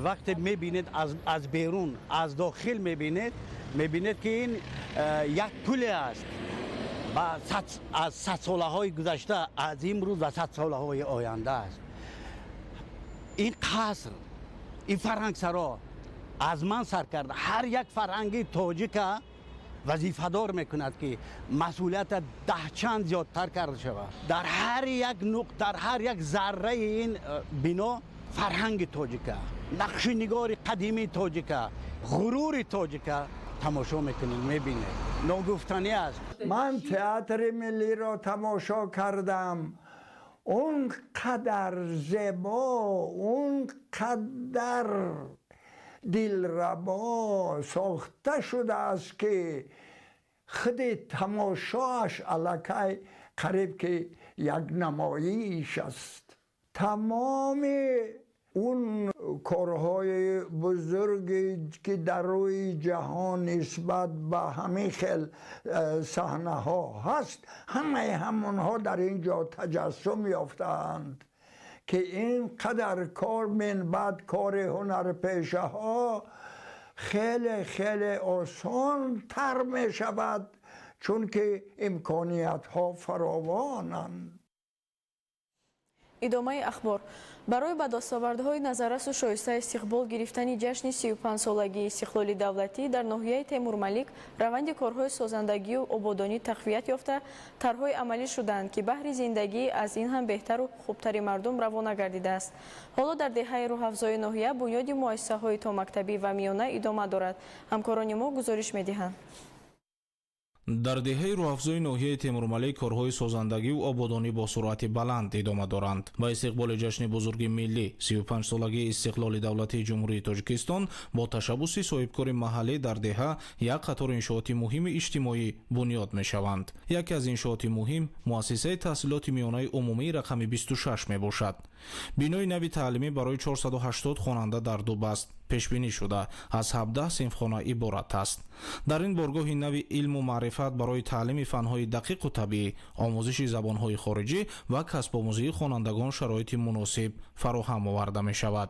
وقتی میبینید از بیرون از داخل میبینید که این یک پل است و از 100 ساله های گذشته، از امروز و 100 ساله های آینده است. این قصر، این فرهنگسرا از من سر کرده. هر یک فرهنگی تاجیک وظیفه‌دار میکند که مسئولیت 10 چند زیادتر کرده شود. در هر یک نقطه، در هر یک ذره این بنا فرهنگ تاجیکه، نقش نگار قدیمی تاجیکه، غرور تاجیکه تماشا میکنید، میبینید. ناگفتنی است. من تئاتر ملی را تماشا کردم، اون قدر زیبا، اون قدر دلربا ساخته شده است که خود تماشاش الکی قریب که یک نمایش است. تمام اون کارهای بزرگی که در روی جهان نسبت به همین خیل صحنه ها هست، همونها در اینجا تجسم یافتند که این قدر کار من بعد کار هنرپیشه ها خیلی خیلی آسان تر می شود، چون که امکانیت ها فراوانند. идомаи ахбор барои ба дастовардҳои назаррасу шоиста истиқбол гирифтани ҷашни 35-солагии истиқлоли давлатӣ дар ноҳияи Темурмалик раванди корҳои созандагию ободонӣ тақвият ёфта тарҳои амалӣ шуданд ки баҳри зиндагӣ аз ин ҳам беҳтару хубтари мардум равона гардидааст. ҳоло дар деҳаи рӯҳафзои ноҳия бунёди муассисаҳои томактабӣ ва миёна идома дорад. ҳамкорони мо гузориш медиҳанд. дар деҳаи рӯҳафзои ноҳияи Темурмалик корҳои созандагиву ободонӣ бо суръати баланд идома доранд. ба истиқболи ҷашни бузурги миллӣ 35-солагии истиқлоли давлатии ҷумҳурии Тоҷикистон бо ташаббуси соҳибкори маҳаллӣ дар деҳа як қатор иншооти муҳими иҷтимоӣ бунёд мешаванд. яке аз иншооти муҳим муассисаи таҳсилоти миёнаи умумии рақами 26 мебошад. бинои нави таълимӣ барои 480 хонанда дар Дубаст пешбинӣ шуда аз 17 синфхона иборат аст. дар ин боргоҳи нави илму маърифат барои таълими фанҳои дақиқу табиӣ, омӯзиши забонҳои хориҷӣ ва касбомӯзии хонандагон шароити муносиб фароҳам оварда мешавад.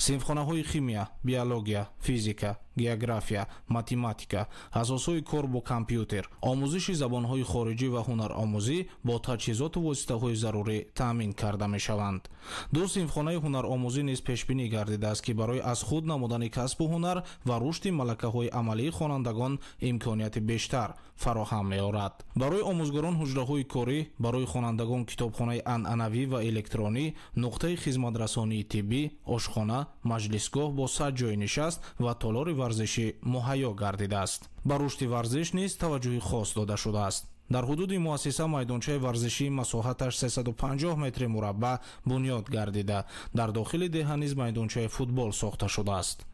синфхонаҳои химия, биология, физика, география, математика, асосҳои кор бо компютер, омӯзиши забонҳои хориҷӣ ва ҳунаромӯзӣ бо таҷҳизоту воситаҳои зарурӣ таъмин карда мешаванд. ду синфхонаи ҳунаромӯзӣ низ пешбинӣ гардидааст ки барои аз худ намудани касбу ҳунар ва рушди малакаҳои амалии хонандагон имконияти бештар фароҳам меорад. барои омӯзгорон ҳуҷраҳои корӣ, барои хонандагон китобхонаи анъанавӣ ва электронӣ, нуқтаи хизматрасонии тиббӣ, ошхона, маҷлисгоҳ бо 100 ҷойи нишаст ва толори варзишӣ муҳайё гардидааст. ба рушди варзиш низ таваҷҷӯҳи хос дода шудааст. дар ҳудуди муассиса майдончаи варзишӣ масоҳаташ 350 метри мураббаъ бунёд гардида, дар дохили деҳа низ майдончаи футбол сохта шудааст.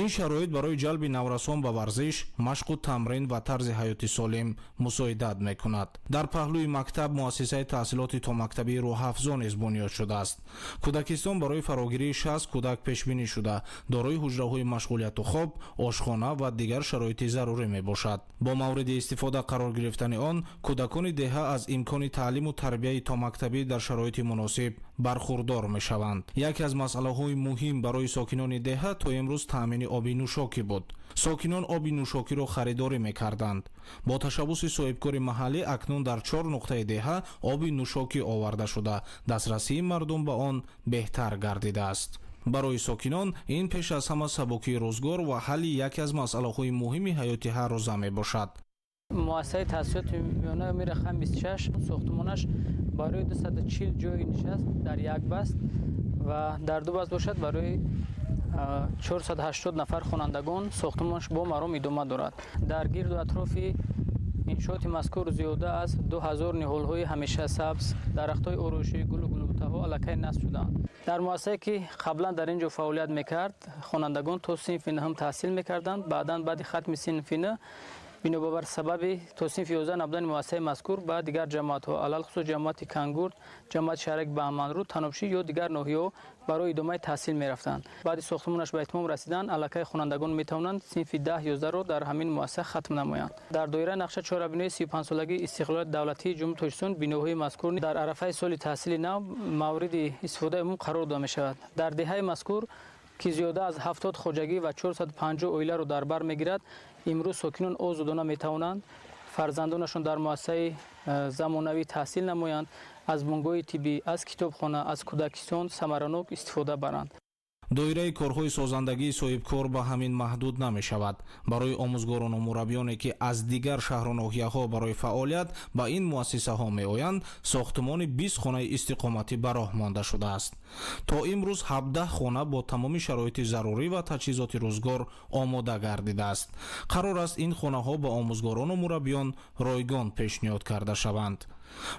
ин шароит барои ҷалби наврасон ба варзиш, машқу тамрин ва тарзи ҳаёти солим мусоидат мекунад. дар паҳлӯи мактаб муассисаи таҳсилоти томактабии рӯҳафзо низ бунёд шудааст. кӯдакистон барои фарогирии 60 кӯдак пешбинӣ шуда, дорои ҳуҷраҳои машғулияту хоб, ошхона ва дигар шароити зарурӣ мебошад. бо мавриди истифода қарор гирифтани он, кӯдакони деҳа аз имкони таълиму тарбияи томактабӣ дар шароити муносиб бархурдор мешаванд. яке аз масъалаҳои муҳим барои сокинони деҳа то имрӯз таъмини оби нӯшокӣ буд. сокинон оби нӯшокиро харидорӣ мекарданд. бо ташаббуси соҳибкори маҳаллӣ акнун дар 4 нуқтаи деҳа оби нӯшокӣ оварда шуда, дастрасии мардум ба он беҳтар гардидааст. барои сокинон ин пеш аз ҳама сабукии рӯзгор ва ҳалли яке аз масъалаҳои муҳими ҳаёти ҳар рӯза мебошад. муассисаи таҳсилоти миёна рақам 26 сохтмонаш барои 240 ҷойи нишаст дар як баст ва дар ду баст бошад барои 480 нафар хонандагон. сохтмонаш бо маром идома дорад. дар гирду атрофи иншооти мазкур зиёда аз 2000 ниҳолҳои ҳамеша сабз, дарахтҳои ороишии гулу гулбутаҳо аллакай насб шуданд. дар муассисае ки қаблан дар ин ҷо фаъолият мекард, хонандагон то синфи наҳум таҳсил мекарданд. баъдан баъди хатми синфи بنابر سبب توصیف 11 نبودن مؤسسه مذکور با دیگر جماعت‌ها علل خصوص جماعت کانگورد، جماعت شهرک بهمنرود، تنوبشی یا دیگر ناحیه‌ها برای ادامه تحصیل می‌رفتند. بعد ساختمانش به اتمام رسیدن علاقه خوانندگان می‌توانند صنف 10-11 را در همین مؤسسه ختم نمایند. در دایره نقشه چهاربینای 35 سالگی استقلال دولتی جمهوری تاجیکستان بناهای مذکور در عرفه سال تحصیلی نو مورد استفاده عموم قرار داده می‌شود. در دهه مذکور که زیاده از 70 خواجگی و 450 اویله را در بر می‌گیرد، امروز ساکنان آزادانه می‌توانند فرزندانشان در مؤسسه زمانوی تحصیل نمایند، از بنگاه طبی، از کتابخانه، از کودکستان ثمراناک استفاده برند. доираи корҳои созандагии соҳибкор ба ҳамин маҳдуд намешавад. барои омӯзгорону мураббиёне ки аз дигар шаҳру ноҳияҳо барои фаъолият ба ин муассисаҳо меоянд, сохтмони 20 хонаи истиқоматӣ ба роҳ монда шудааст. то имрӯз 17 хона бо тамоми шароити зарурӣ ва таҷҳизоти рӯзгор омода гардидааст. қарор аст ин хонаҳо ба омӯзгорону мураббиён ройгон пешниҳод карда шаванд.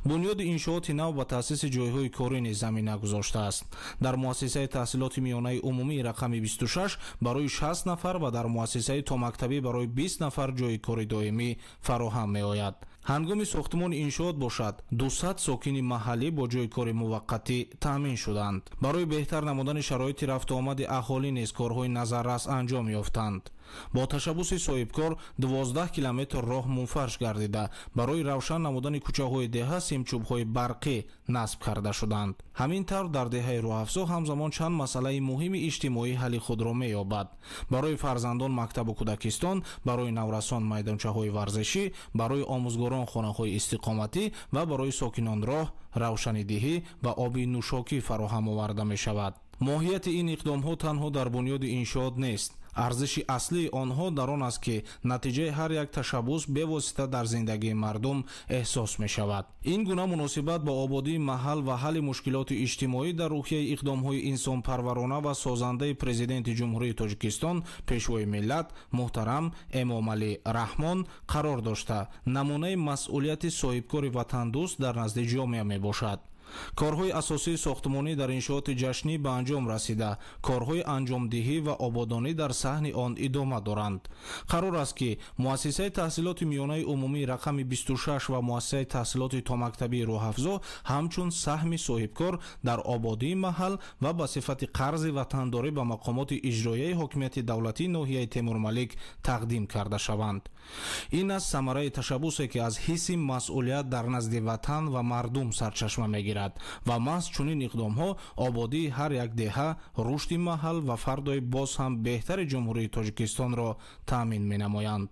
бунёди иншооти нав ба таъсиси ҷойҳои корӣ низ замина гузоштааст. дар муассисаи таҳсилоти миёнаи умумии рақами 26 барои 60 нафар ва дар муассисаи томактабӣ барои 20 нафар ҷойи кори доимӣ фароҳам меояд. ҳангоми сохтмони иншоот бошад 200 сокини маҳаллӣ бо ҷойи кори муваққатӣ таъмин шуданд. барои беҳтар намудани шароити рафтуомади аҳолӣ низ корҳои назаррас анҷом ёфтанд. бо ташаббуси соҳибкор 12 километр роҳ мунфарш гардида барои равшан намудани кӯчаҳои деҳа симчӯбҳои барқӣ насб карда шуданд. ҳамин тавр дар деҳаи роҳафзо ҳамзамон чанд масъалаи муҳими иҷтимоӣ ҳалли худро меёбад. барои фарзандон мактабу кӯдакистон, барои наврасон майдончаҳои варзишӣ, барои омӯзгорон хонаҳои истиқоматӣ ва барои сокинон роҳ, равшанидиҳӣ ва оби нӯшокӣ фароҳам оварда мешавад. моҳияти ин иқдомҳо танҳо дар бунёди иншоот нест. арзиши аслии онҳо дар он аст ки натиҷаи ҳар як ташаббус бевосита дар зиндагии мардум эҳсос мешавад. ин гуна муносибат ба ободии маҳал ва ҳалли мушкилоти иҷтимоӣ дар рӯҳияи иқдомҳои инсонпарварона ва созандаи президенти ҷумҳурии тоҷикистон пешвои миллат муҳтарам Эмомалӣ Раҳмон қарор дошта намунаи масъулияти соҳибкори ватандӯст дар назди ҷомеа мебошад. корҳои асосии сохтмонӣ дар иншооти ҷашнӣ ба анҷом расида, корҳои анҷомдиҳӣ ва ободонӣ дар саҳни он идома доранд. қарор аст ки муассисаи таҳсилоти миёнаи умумии рақами 26 ва муассисаи таҳсилоти томактабии роҳафзо ҳамчун саҳми соҳибкор дар ободии маҳал ва ба сифати қарзи ватандорӣ ба мақомоти иҷроияи ҳокимияти давлатии ноҳияи Темурмалик тақдим карда шаванд. ин аст самараи ташаббусе ки аз ҳисси масъулият дар назди ватан ва мардум сарчашма мегирад ва маҳз чунин иқдомҳо ободии ҳар як деҳа, рушди маҳал ва фардои боз ҳам беҳтари ҷумҳурии Тоҷикистонро таъмин менамоянд.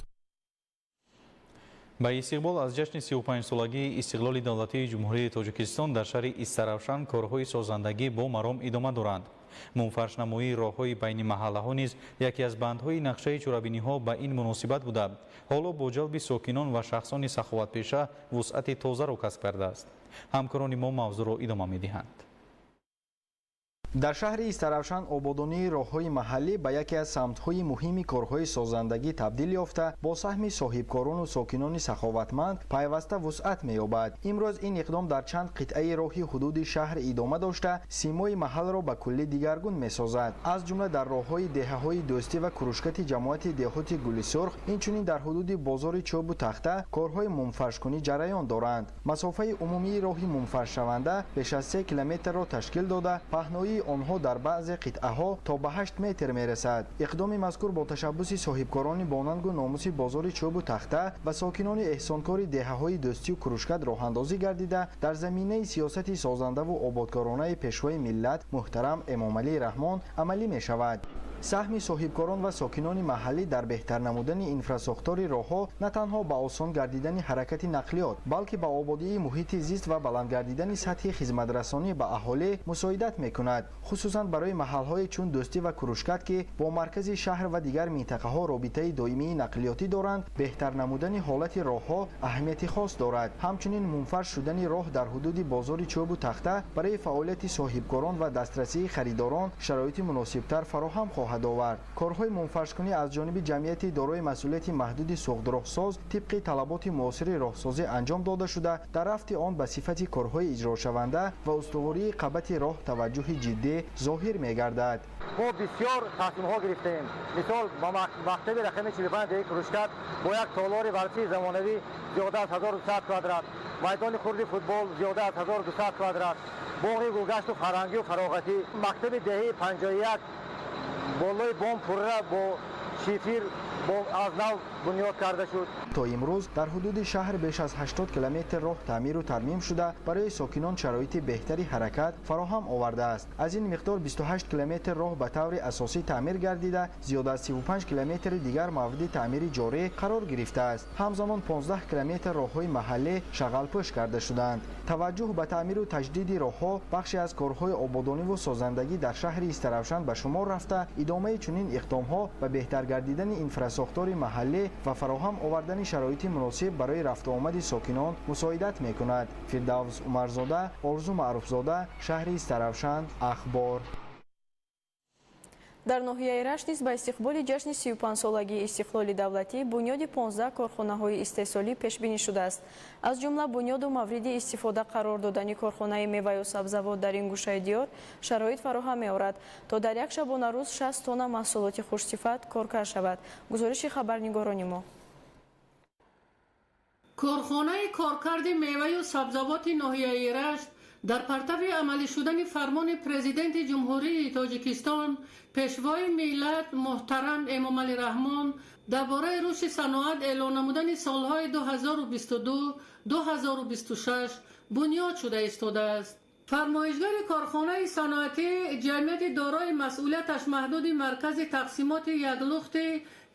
ба истиқбол аз ҷашни 35-солагии истиқлоли давлатии ҷумҳурии Тоҷикистон дар шаҳри Истаравшан корҳои созандагӣ бо маром идома доранд. мунфаршнамоии роҳҳои байни маҳаллаҳо низ яке аз бандҳои нақшаи чорабиниҳо ба ин муносибат буда ҳоло бо ҷалби сокинон ва шахсони саховатпеша вусъати тозаро касб кардааст. ҳамкорони мо мавзӯъро идома медиҳанд. дар шаҳри Истаравшан ободонии роҳҳои маҳаллӣ ба яке аз самтҳои муҳими корҳои созандагӣ табдил ёфта бо саҳми соҳибкорону сокинони саховатманд пайваста вусъат меёбад. имрӯз ин иқдом дар чанд қитъаи роҳи ҳудуди шаҳр идома дошта симои маҳалро ба кулли дигаргун месозад. аз ҷумла дар роҳҳои деҳаҳои дӯстӣ ва курушкати ҷамоати деҳоти Гулисурх, инчунин дар ҳудуди бозори чӯбу тахта корҳои мунфаршкунӣ ҷараён доранд. масофаи умумии роҳи мунфаршшаванда беш аз 3 километрро ташкил дода, паҳноии онҳо дар баъзе қитъаҳо то ба 8 метр мерасад. иқдоми мазкур бо ташаббуси соҳибкорони бонангу номуси бозори чӯбу тахта ва сокинони эҳсонкори деҳаҳои дӯстию курушкат роҳандозӣ гардида дар заминаи сиёсати созандаву ободкоронаи пешвои миллат муҳтарам Эмомалӣ Раҳмон амалӣ мешавад. саҳми соҳибкорон ва сокинони маҳаллӣ дар беҳтар намудани инфрасохтори роҳҳо на танҳо ба осон гардидани ҳаракати нақлиёт, балки ба ободии муҳити зист ва баланд гардидани сатҳи хизматрасонӣ ба аҳолӣ мусоидат мекунад, хусусан барои маҳалҳое чун дӯстӣ ва курушкат ки бо маркази шаҳр ва дигар минтақаҳо робитаи доимии нақлиётӣ доранд. беҳтар намудани ҳолати роҳҳо аҳамияти хос дорад. ҳамчунин мунфарш шудани роҳ дар ҳудуди бозори чӯбу тахта барои фаъолияти соҳибкорон ва дастрасии харидорон шароити муносибтар фароҳам хоҳад خواهد آورد. کارهای منفرش‌کنی از جانب جمعیتی دارای مسئولیت محدود سوخت‌راهساز طبق طلبات معاصر راهسازی انجام داده شده، در رفت آن به صفت کارهای اجرا شونده و استواری قبط راه توجه جدی ظاهر می‌گردد. ما بسیار تصمیم‌ها گرفتیم. مثال با مکتب رقم 45 یک روشکت با یک تالار ورزشی زمانوی زیاده از 1200 کوادرات، میدان خرد فوتبال زیاده از 1200 کوادرات، باغ گلگشت و فرهنگی و فراغتی، مکتب دهی 51 بالای بام پوره با شیفیر از نو بنیاد کرده شد. تا امروز در حدود شهر بیش از 80 کیلومتر راه تعمیر و ترمیم شده برای ساکنان شرایط بهتری حرکت فراهم آورده است. از این مقدار 28 کیلومتر راه به طور اساسی تعمیر گردیده، زیاد از 35 کیلومتر دیگر مورد تعمیر جاری قرار گرفته است. همزمان 15 کیلومتر راههای محلی شغل‌پوش کرده شدند. توجه به تعمیر و تجدید راهها بخشی از کارهای آبادانی و سازندگی در شهر استراوشان به شمار رفته، ادامه چنین اقدام‌ها به بهتر گردیدن انفراساختار محلی و فراهم آوردن شرایط مناسب برای رفت و آمد ساکنان مساعدت می‌کند. فردوس عمرزاده، آرزو معروفزاده، شهر استراوشان، اخبار. дар ноҳияи рашт низ ба истиқболи ҷашни 35-солагии истиқлоли давлатӣ бунёди 15 корхонаҳои истеҳсолӣ пешбинӣ шудааст. аз ҷумла бунёду мавриди истифода қарор додани корхонаи меваю сабзавот дар ин гӯшаи диёр шароит фароҳам меорад, то дар як шабона рӯз 60 тонна маҳсулоти хушсифат коркар шавад. гузориши хабарнигорони мо. корхонаи коркарди меваю сабзавоти ноҳияи рашт дар партави амалӣ шудани фармони президенти ҷумҳурии тоҷикистон пешвои миллат муҳтарам эмомалӣ раҳмон дар бораи рушди саноат эълон намудани солҳои 2022-2026 бунёд шуда истодааст. фармоишгари корхонаи саноатӣ ҷамъияти дорои масъулияташ маҳдуди маркази тақсимоти яклухти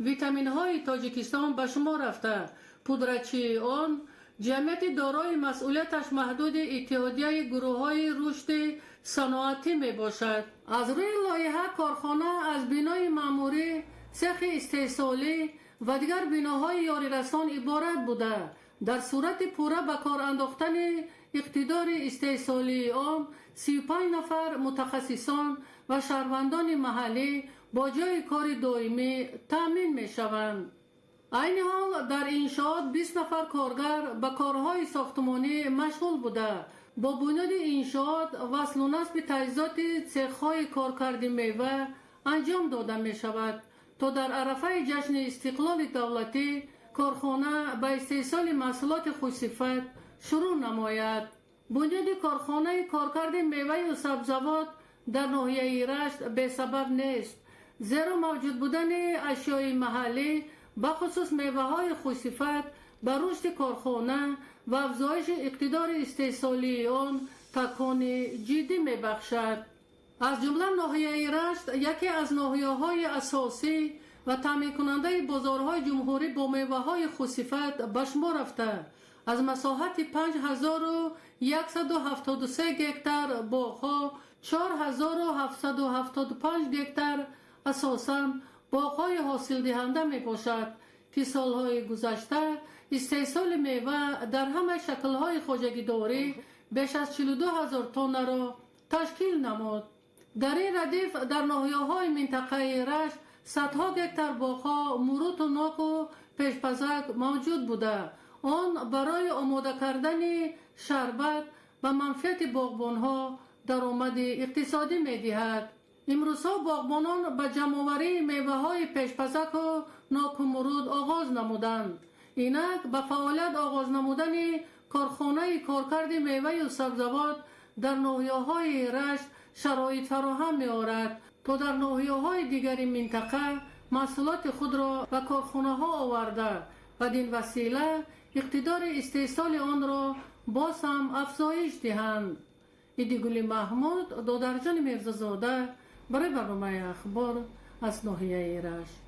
витаминҳои тоҷикистон ба шумор рафта, пудратчии он ҷамъияти дорои масъулияташ маҳдуди иттиҳодияи гурӯҳҳои рушди саноатӣ мебошад. аз рӯи лоиҳа корхона аз бинои маъмурӣ, сехи истеҳсолӣ ва дигар биноҳои ёрирасон иборат буда, дар сурати пурра ба кор андохтани иқтидори истеҳсолии он 35 нафар мутахассисон ва шаҳрвандони маҳаллӣ бо ҷойи кори доимӣ таъмин мешаванд. айни ҳол дар иншоот 20 нафар коргар ба корҳои сохтмонӣ машғул буда, бо бунёди иншоот васлу насби таҷҳизоти цехҳои коркарди мева анҷом дода мешавад, то дар арафаи ҷашни истиқлоли давлатӣ корхона ба истеҳсоли маҳсулоти хушсифат шурӯъ намояд. бунёди корхонаи коркарди меваю сабзавот дар ноҳияи рашт бесабаб нест, зеро мавҷуд будани ашёи маҳаллӣ бахусус меваҳои хушсифат ба рушди корхона ва афзоиши иқтидори истеҳсолии он такони ҷиддӣ мебахшад. аз ҷумла ноҳияи рашт яке аз ноҳияҳои асосӣ ва таъминкунандаи бозорҳои ҷумҳурӣ бо меваҳои хушсифат ба шумор рафта, аз масоҳати 5173 гектар боғҳо 4775 гектар асосан боғҳои ҳосилдиҳанда мебошад, ки солҳои гузашта истеҳсоли мева дар ҳамаи шаклҳои хоҷагидорӣ беш аз 42 000 тоннаро ташкил намуд. дар ин радиф дар ноҳияҳои минтақаи рашт садҳо гектар боғҳо муруту ноку пешпазак мавҷуд буда, он барои омода кардани шарбат ба манфиати боғбонҳо даромади иқтисодӣ медиҳад. имрӯзҳо боғбонон ба ҷамъоварии меваҳои пешпазаку нокумуруд оғоз намуданд. инак ба фаъолият оғоз намудани корхонаи коркарди меваю сабзавот дар ноҳияҳои рашт шароит фароҳам меорад, то дар ноҳияҳои дигари минтақа маҳсулоти худро ба корхонаҳо оварда бадин васила иқтидори истеҳсоли онро боз ҳам афзоиш диҳанд. идигули маҳмуд, додарҷони мирзазода, برای برنامه اخبار از ناحیه رشت.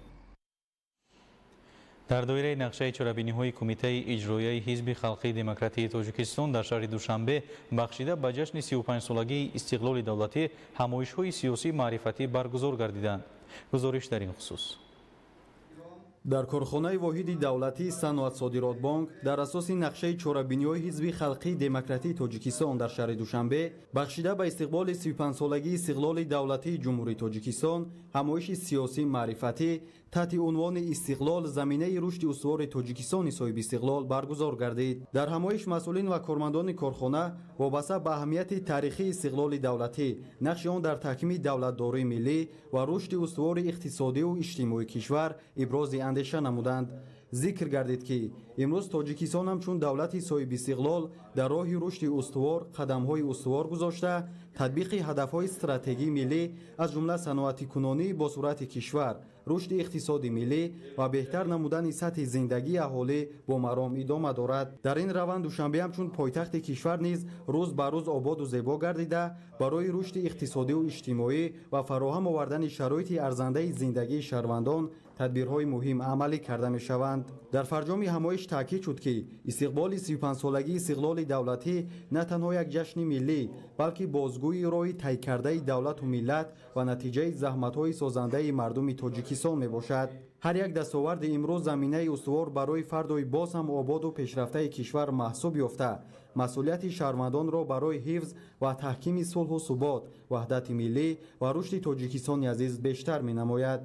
در دایره نقشه چرابینی‌های کمیته اجرایی حزب خلقی دموکراتیک تاجیکستان در شهر دوشنبه بخشیده به جشن 35 سالگی استقلال دولتی همایش‌های سیاسی معرفتی برگزار گردیدند. گزارش در این خصوص. дар корхонаи воҳиди давлатии саноатсодиротбонк дар асоси нақшаи чорабиниҳои ҳизби халқии демократии тоҷикистон дар шаҳри душанбе бахшида ба истиқболи 35-солагии истиқлоли давлатии ҷумҳурии тоҷикистон ҳамоиши сиёсӣ маърифатӣ таҳти унвони истиқлол заминаи рушди устувори тоҷикистони соҳиби истиқлол баргузор гардид. дар ҳамоиш масъулин ва кормандони корхона вобаста ба аҳамияти таърихии истиқлоли давлатӣ, нақши он дар таҳкими давлатдории миллӣ ва рушди устувори иқтисодию иҷтимоии кишвар ибрози андеша намуданд. зикр гардид ки имрӯз тоҷикистон ҳамчун давлати соҳиби истиқлол дар роҳи рушди устувор қадамҳои устувор гузошта татбиқи ҳадафҳои стратегии миллӣ аз ҷумла саноати кунонии босуръати кишвар, рушди иқтисоди миллӣ ва беҳтар намудани сатҳи зиндагии аҳолӣ бо маром идома дорад. дар ин раванд душанбе ҳамчун пойтахти кишвар низ рӯз ба рӯз ободу зебо гардида барои рушди иқтисодию иҷтимоӣ ва фароҳам овардани шароити арзандаи зиндагии шаҳрвандон тадбирҳои муҳим амалӣ карда мешаванд. дар фарҷоми ҳамоиш таъкид шуд ки истиқболи 35-солагии истиқлоли давлатӣ на танҳо як ҷашни миллӣ, балки бозгӯи роҳи тайкардаи давлату миллат ва натиҷаи заҳматҳои созандаи мардуми тоҷикистон мебошад. ҳар як дастоварди имрӯз заминаи устувор барои фардои боз ҳам ободу пешрафтаи кишвар маҳсуб ёфта масъулияти шаҳрвандонро барои ҳифз ва таҳкими сулҳу субот, ваҳдати миллӣ ва рушди тоҷикистони азиз бештар менамояд.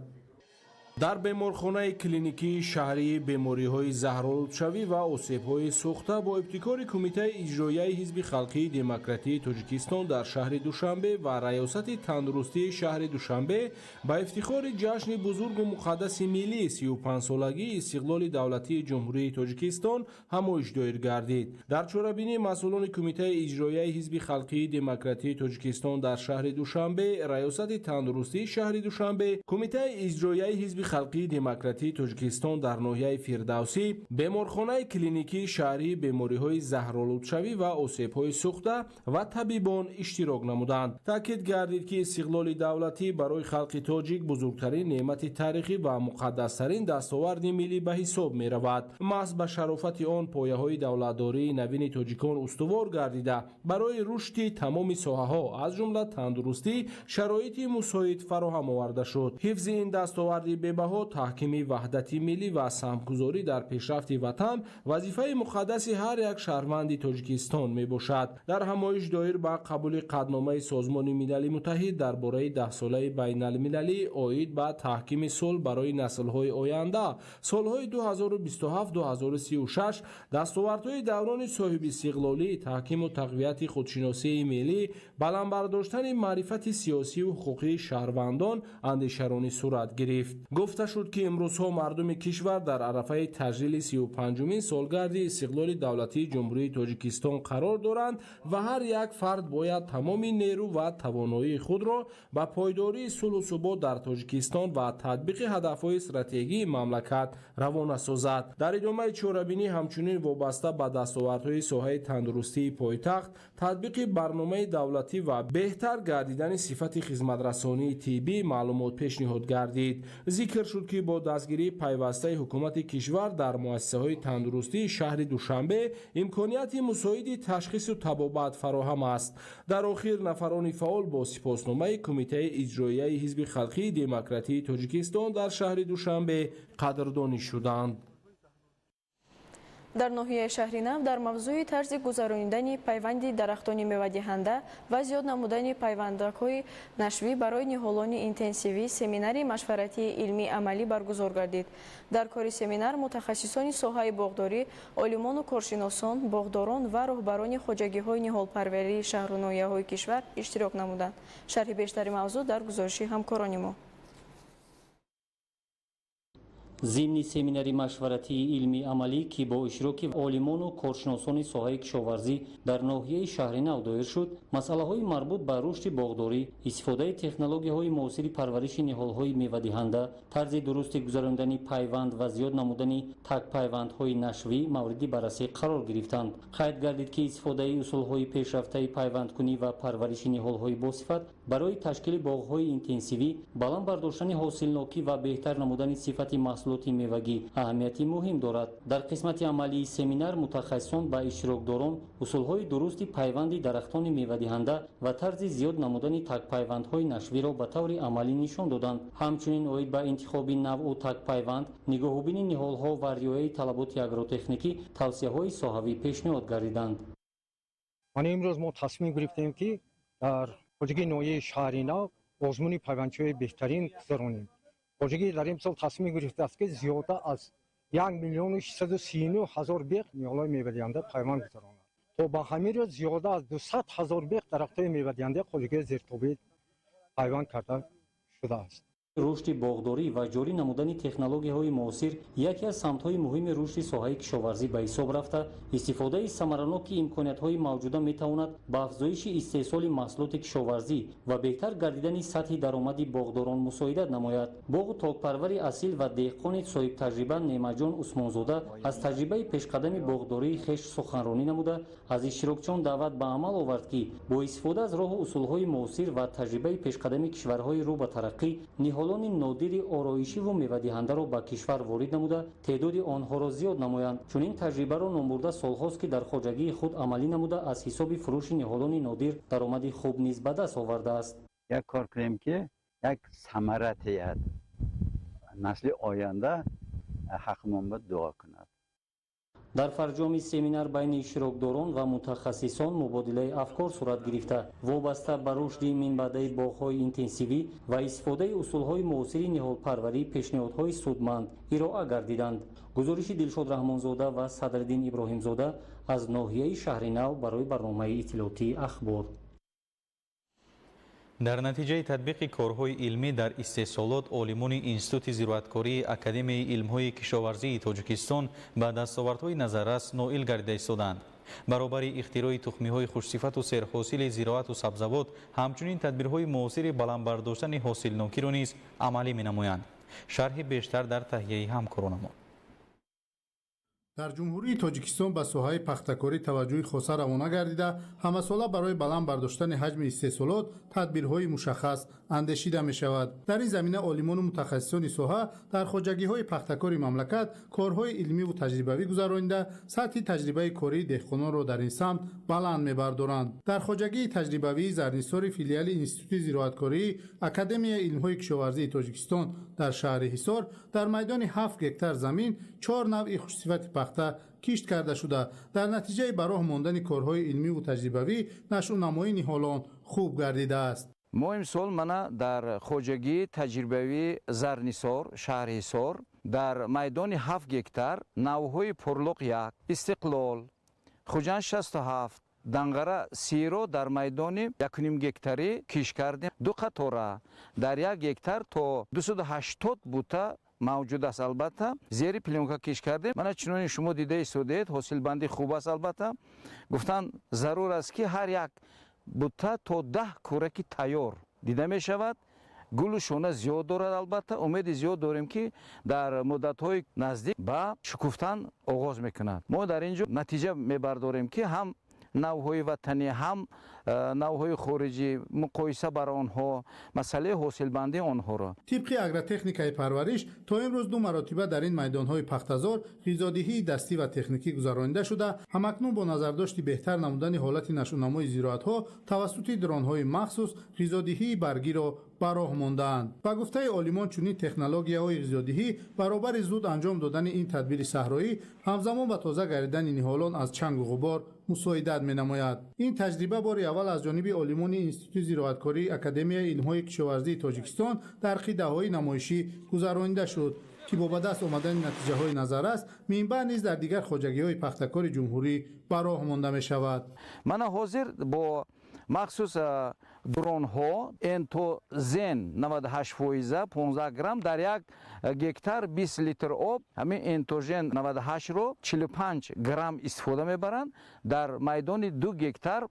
дар беморхонаи клиникии шаҳрии бемориҳои заҳролудшавӣ ва осебҳои сӯхта бо ибтикори кумитаи иҷроияи ҳизби халқии демократии тоҷикистон дар шаҳри душанбе ва раёсати тандурустии шаҳри душанбе ба ифтихори ҷашни бузургу муқаддаси миллии 35-солагии истиқлоли давлатии ҷумҳурии тоҷикистон ҳамоиш доир гардид. дар чорабинии масъулони кумитаи иҷроияи ҳизби халқии демократии тоҷикистон дар шаҳри душанбе, раёсати тандурустии шаҳри душанбе, кумитаи иҷроияи ҳизби халқии демократии тоҷикистон дар ноҳияи фирдавсӣ, беморхонаи клиникии шаҳрии бемориҳои заҳролудшавӣ ва осебҳои сӯхта ва табибон иштирок намуданд. таъкид гардид ки истиқлоли давлатӣ барои халқи тоҷик бузургтарин неъмати таърихӣ ва муқаддастарин дастоварди миллӣ ба ҳисоб меравад. маҳз ба шарофати он пояҳои давлатдории навини тоҷикон устувор гардида барои рушди тамоми соҳаҳо аз ҷумла тандурустӣ шароити мусоид фароҳам оварда шуд. ҳифзи ин дастоварди бебаҳо, таҳкими ваҳдати миллӣ ва самтгузорӣ дар пешрафти ватан вазифаи муқаддаси ҳар як шаҳрванди тоҷикистон мебошад. дар ҳамоиш доир ба қабули қадномаи созмони милали муттаҳид дар бораи 10-солаи байналмилалӣ оид ба таҳкими сулҳ барои наслҳои оянда солҳои 2027-2036, дастовардҳои даврони соҳиби истиқлолӣ, таҳкиму тақвияти худшиносии миллӣ, баландбардоштани маърифати сиёсию ҳуқуқии шаҳрвандон андешаронӣ сурат гирифт. гуфта шуд ки имрӯзҳо мардуми кишвар дар арафаи таҷлили 35-умин солгарди истиқлоли давлатии ҷумҳурии тоҷикистон қарор доранд ва ҳар як фард бояд тамоми нерӯ ва тавоноии худро ба пойдории сулҳу субот дар тоҷикистон ва татбиқи ҳадафҳои стратегии мамлакат равона созад. дар идомаи чорабинӣ ҳамчунин вобаста ба дастовардҳои соҳаи тандурустии пойтахт, татбиқи барномаи давлатӣ ва беҳтар гардидани сифати хизматрасонии тиббӣ маълумот пешниҳод гардид. зикр шуд ки бо дастгирии пайвастаи ҳукумати кишвар дар муассисаҳои тандурустии шаҳри душанбе имконияти мусоиди ташхису табобат фароҳам аст. дар охир нафарони фаъол бо сипосномаи кумитаи иҷроияи ҳизби халқии демократии тоҷикистон дар шаҳри душанбе қадрдонӣ шуданд. дар ноҳияи шаҳри нав дар мавзӯи тарзи гузарондани пайванди дарахтони мевадиҳанда ва зиёд намудани пайвандакҳои нашвӣ барои ниҳолони интенсивӣ семинари машваратии илмӣ амалӣ баргузор гардид. дар кори семинар мутахассисони соҳаи боғдорӣ, олимону коршиносон, боғдорон ва роҳбарони хоҷагиҳои ниҳолпарварии шаҳру ноҳияҳои кишвар иштирок намуданд. шарҳи бештари мавзӯъ дар гузориши ҳамкорони мо. ضمن семинари машваратии илми амалӣ ки бо иштироки олимону коршиносони соҳаи кишоварзӣ дар ноҳияи шаҳри нав доир шуд, масъалаҳои марбут ба рушди боғдорӣ, истифодаи технологияҳои муосири парвариши ниҳолҳои мевадиҳанда, тарзи дурусти гузарондани пайванд ва зиёд намудани такпайвандҳои нашвӣ мавриди баррасӣ қарор гирифтанд. қайд гардид ки истифодаи усулҳои пешрафтаи пайвандкунӣ ва парвариши ниҳолҳои босифат барои ташкили боғҳои интенсивӣ, баланд бардоштани ҳосилнокӣ ва беҳтар намудани сифати маҳсулоти мевагӣ аҳамияти муҳим дорад. Дар қисмати амалии семинар мутахассисон ба иштирокдорон усулҳои дурусти пайванди дарахтони мевадиҳанда ва тарзи зиёд намудани такпайвандҳои нашвиро ба таври амалӣ нишон доданд. Ҳамчунин оид ба интихоби навъу такпайванд, нигоҳубини ниҳолҳо ва риояи талаботи агротехникӣ тавсияҳои соҳавӣ пешниҳод гардиданд. имрӯз мо тасмим гирифтем ки дар хоҷагии ноҳияи шаҳри нав озмуни пайвандчиҳои беҳтарин гузаронем. хоҷагӣ дар имсол тасмим гирифтааст ки зиёда аз 1,639,000 беғ ниҳолҳои мевадиҳанда пайванд гузаронад. то ба ҳамин рӯз зиёда аз 200,000 беғ дарахтҳои мевадиҳанда хоҷагии зертоби пайванд карда шудааст. рушди боғдорӣ ва ҷорӣ намудани технологияҳои муосир яке аз самтҳои муҳими рушди соҳаи кишоварзӣ ба ҳисоб рафта, истифодаи самараноки имкониятҳои мавҷуда метавонад ба афзоиши истеҳсоли маҳсулоти кишоварзӣ ва беҳтар гардидани сатҳи даромади боғдорон мусоидат намояд. боғу токпарвари асил ва деҳқони соҳибтаҷриба Неъматҷон Усмонзода аз таҷрибаи пешқадами боғдории хеш суханронӣ намуда, аз иштирокчиён даъват ба амал овард ки бо истифода аз роҳу усулҳои муосир ва таҷрибаи пешқадами кишварҳои рӯ ба тараққӣ ниҳолони нодири ороишиву мевадиҳандаро ба кишвар ворид намуда, теъдоди онҳоро зиёд намоянд. чунин таҷрибаро номбурда солҳост ки дар хоҷагии худ амалӣ намуда аз ҳисоби фурӯши ниҳолони нодир даромади хуб низ ба даст овардааст. як кор кунем ки як самара теяд, насли оянда ҳақмонба дуо кунад. дар фарҷоми семинар байни иштирокдорон ва мутахассисон мубодилаи афкор сурат гирифта, вобаста ба рушди минбаъдаи боғҳои интенсивӣ ва истифодаи усулҳои муосири ниҳолпарварӣ пешниҳодҳои судманд ироа гардиданд. гузориши Дилшод Раҳмонзода ва Садриддин Иброҳимзода аз ноҳияи Шаҳри Нав барои барномаи иттилоотии Ахбор. дар натиҷаи татбиқи корҳои илмӣ дар истеҳсолот, олимони институти зироаткории Академияи илмҳои кишоварзии Тоҷикистон ба дастовардҳои назаррас ноил гардида истоданд. баробари ихтирои тухмиҳои хушсифату серҳосили зироату сабзавот, ҳамчунин тадбирҳои муосири баландбардоштани ҳосилнокиро низ амалӣ менамоянд. шарҳи бештар дар таҳияи ҳамкоронамон. дар ҷумҳурии Тоҷикистон ба соҳаи пахтакорӣ таваҷҷӯҳи хоса равона гардида, ҳамасола барои баланд бардоштани ҳаҷми истеҳсолот тадбирҳои мушаххас андешида мешавад. дар ин замина олимону мутахассисони соҳа дар хоҷагиҳои пахтакори мамлакат корҳои илмиву таҷрибавӣ гузаронида, сатҳи таҷрибаи кории деҳқононро дар ин самт баланд мебардоранд. дар хоҷагии таҷрибавии Зарнисори филиали Институти зироаткории Академияи илмҳои кишоварзии Тоҷикистон дар шаҳри Ҳисор дар майдони 7 гектар замин 4 навъи хушсифати пахта кишт карда шуда, дар натиҷаи ба роҳ мондани корҳои илмиву таҷрибавӣ нашъунамоии ниҳолон хуб гардидааст. мо имсол мана дар хоҷагии таҷрибавии Зарнисор шаҳри Ҳисор дар майдони 7 гектар навъҳои пурлуқ 1, истиқлол, хуҷанд 67, данғара 30ро дар майдони 1,5 гектарӣ кишт кардем. ду қатора дар 1 гектар то 280 бута мавҷуд аст. албатта зери пленка киш кардем. мана чунони шумо дида истодаед, ҳосилбандӣ хуб аст. албатта гуфтан зарур аст ки ҳар як бута то 10 кӯраки тайёр дида мешавад. гулу шона зиёд дорад. албатта умеди зиёд дорем ки дар муддатҳои наздик ба шукуфтан оғоз мекунад. мо дар ин ҷо натиҷа мебардорем ки ҳам навъҳои ватанӣ ҳам навъҳои хориҷӣ муқоиса бар онҳо, масъалаи ҳосилбандии онҳоро. тибқи агротехникаи парвариш то имрӯз 2 маротиба дар ин майдонҳои пахтазор ғизодиҳии дастӣ ва техникӣ гузаронида шуда, ҳамакнун бо назардошти беҳтар намудани ҳолати нашъунамои зироатҳо тавассути дронҳои махсус ғизодиҳии баргиро ба роҳ мондаанд. ба гуфтаи олимон, чунин технологияҳои ғизодиҳӣ баробари зуд анҷом додани ин тадбири саҳроӣ ҳамзамон ба тоза гардидани ниҳолон аз чангу ғубор мусоидат менамояд. ин таҷриба бори аввал аз ҷониби олимони Институти зироаткории Академияи илмҳои кишоварзии Тоҷикистон дар қидаҳои намоишӣ гузаронида шуд ки бо ба даст омадани натиҷаҳои назаррас минбаъд низ дар дигар хоҷагиҳои пахтакори ҷумҳурӣ ба роҳ монда мешавад. мана ҳозир бо махсус дронҳо энтозен 98%, 15 грамм дар 1 гектар 20 литр об, ҳамин энтожен 98ро 45 грамм истифода мебаранд. дар майдони 2 гектар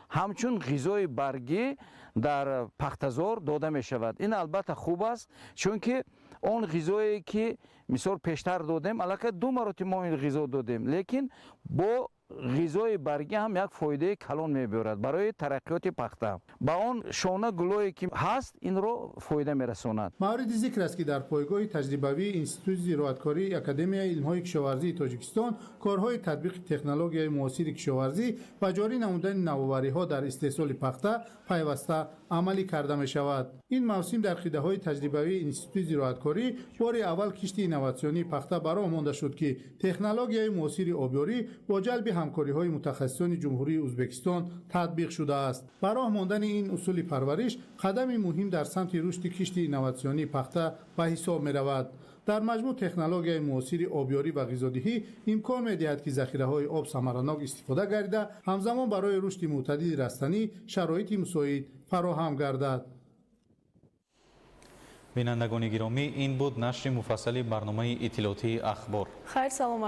ҳамчун ғизои баргӣ дар пахтазор дода мешавад. ин албатта хуб аст, чунки он ғизое ки мисол пештар додем, аллакай 2 маротиба мо ин ғизо додем, лекин бо ғизои баргӣ ҳам як фоидаи калон мебиёрад барои тараққиёти пахта. Ба он шона гулое ки ҳаст инро фоида мерасонад. мавриди зикр аст ки дар пойгоҳи таҷрибавии институти зироаткории академияи илмҳои кишоварзии тоҷикистон корҳои татбиқи технологияи муосири кишоварзӣ ва ҷорӣ намудани навовариҳо дар истеҳсоли пахта пайваста амалӣ карда мешавад. ин мавсим дар хидаҳои таҷрибавии институти зироаткорӣ бори аввал кишти инноватсионии пахта бароҳ монда шуд ки технологияи муосири обёрӣ бо ҷалби ҳамкориҳои мутахассисони ҷумҳурии ӯзбекистон татбиқ шудааст. бароҳ мондани ин усули парвариш қадами муҳим дар самти рушди кишти инноватсионии пахта ба ҳисоб меравад. дар маҷмӯъ технологияи муосири обёрӣ ва ғизодиҳӣ имкон медиҳад ки захираҳои об самаранок истифода гардида ҳамзамон барои рушди мӯътадили растанӣ шароити мусоид фароҳам гардад. бинандагони гиромӣ, ин буд нашри муфассали барномаи иттилоотии ахбор. хайр саломат.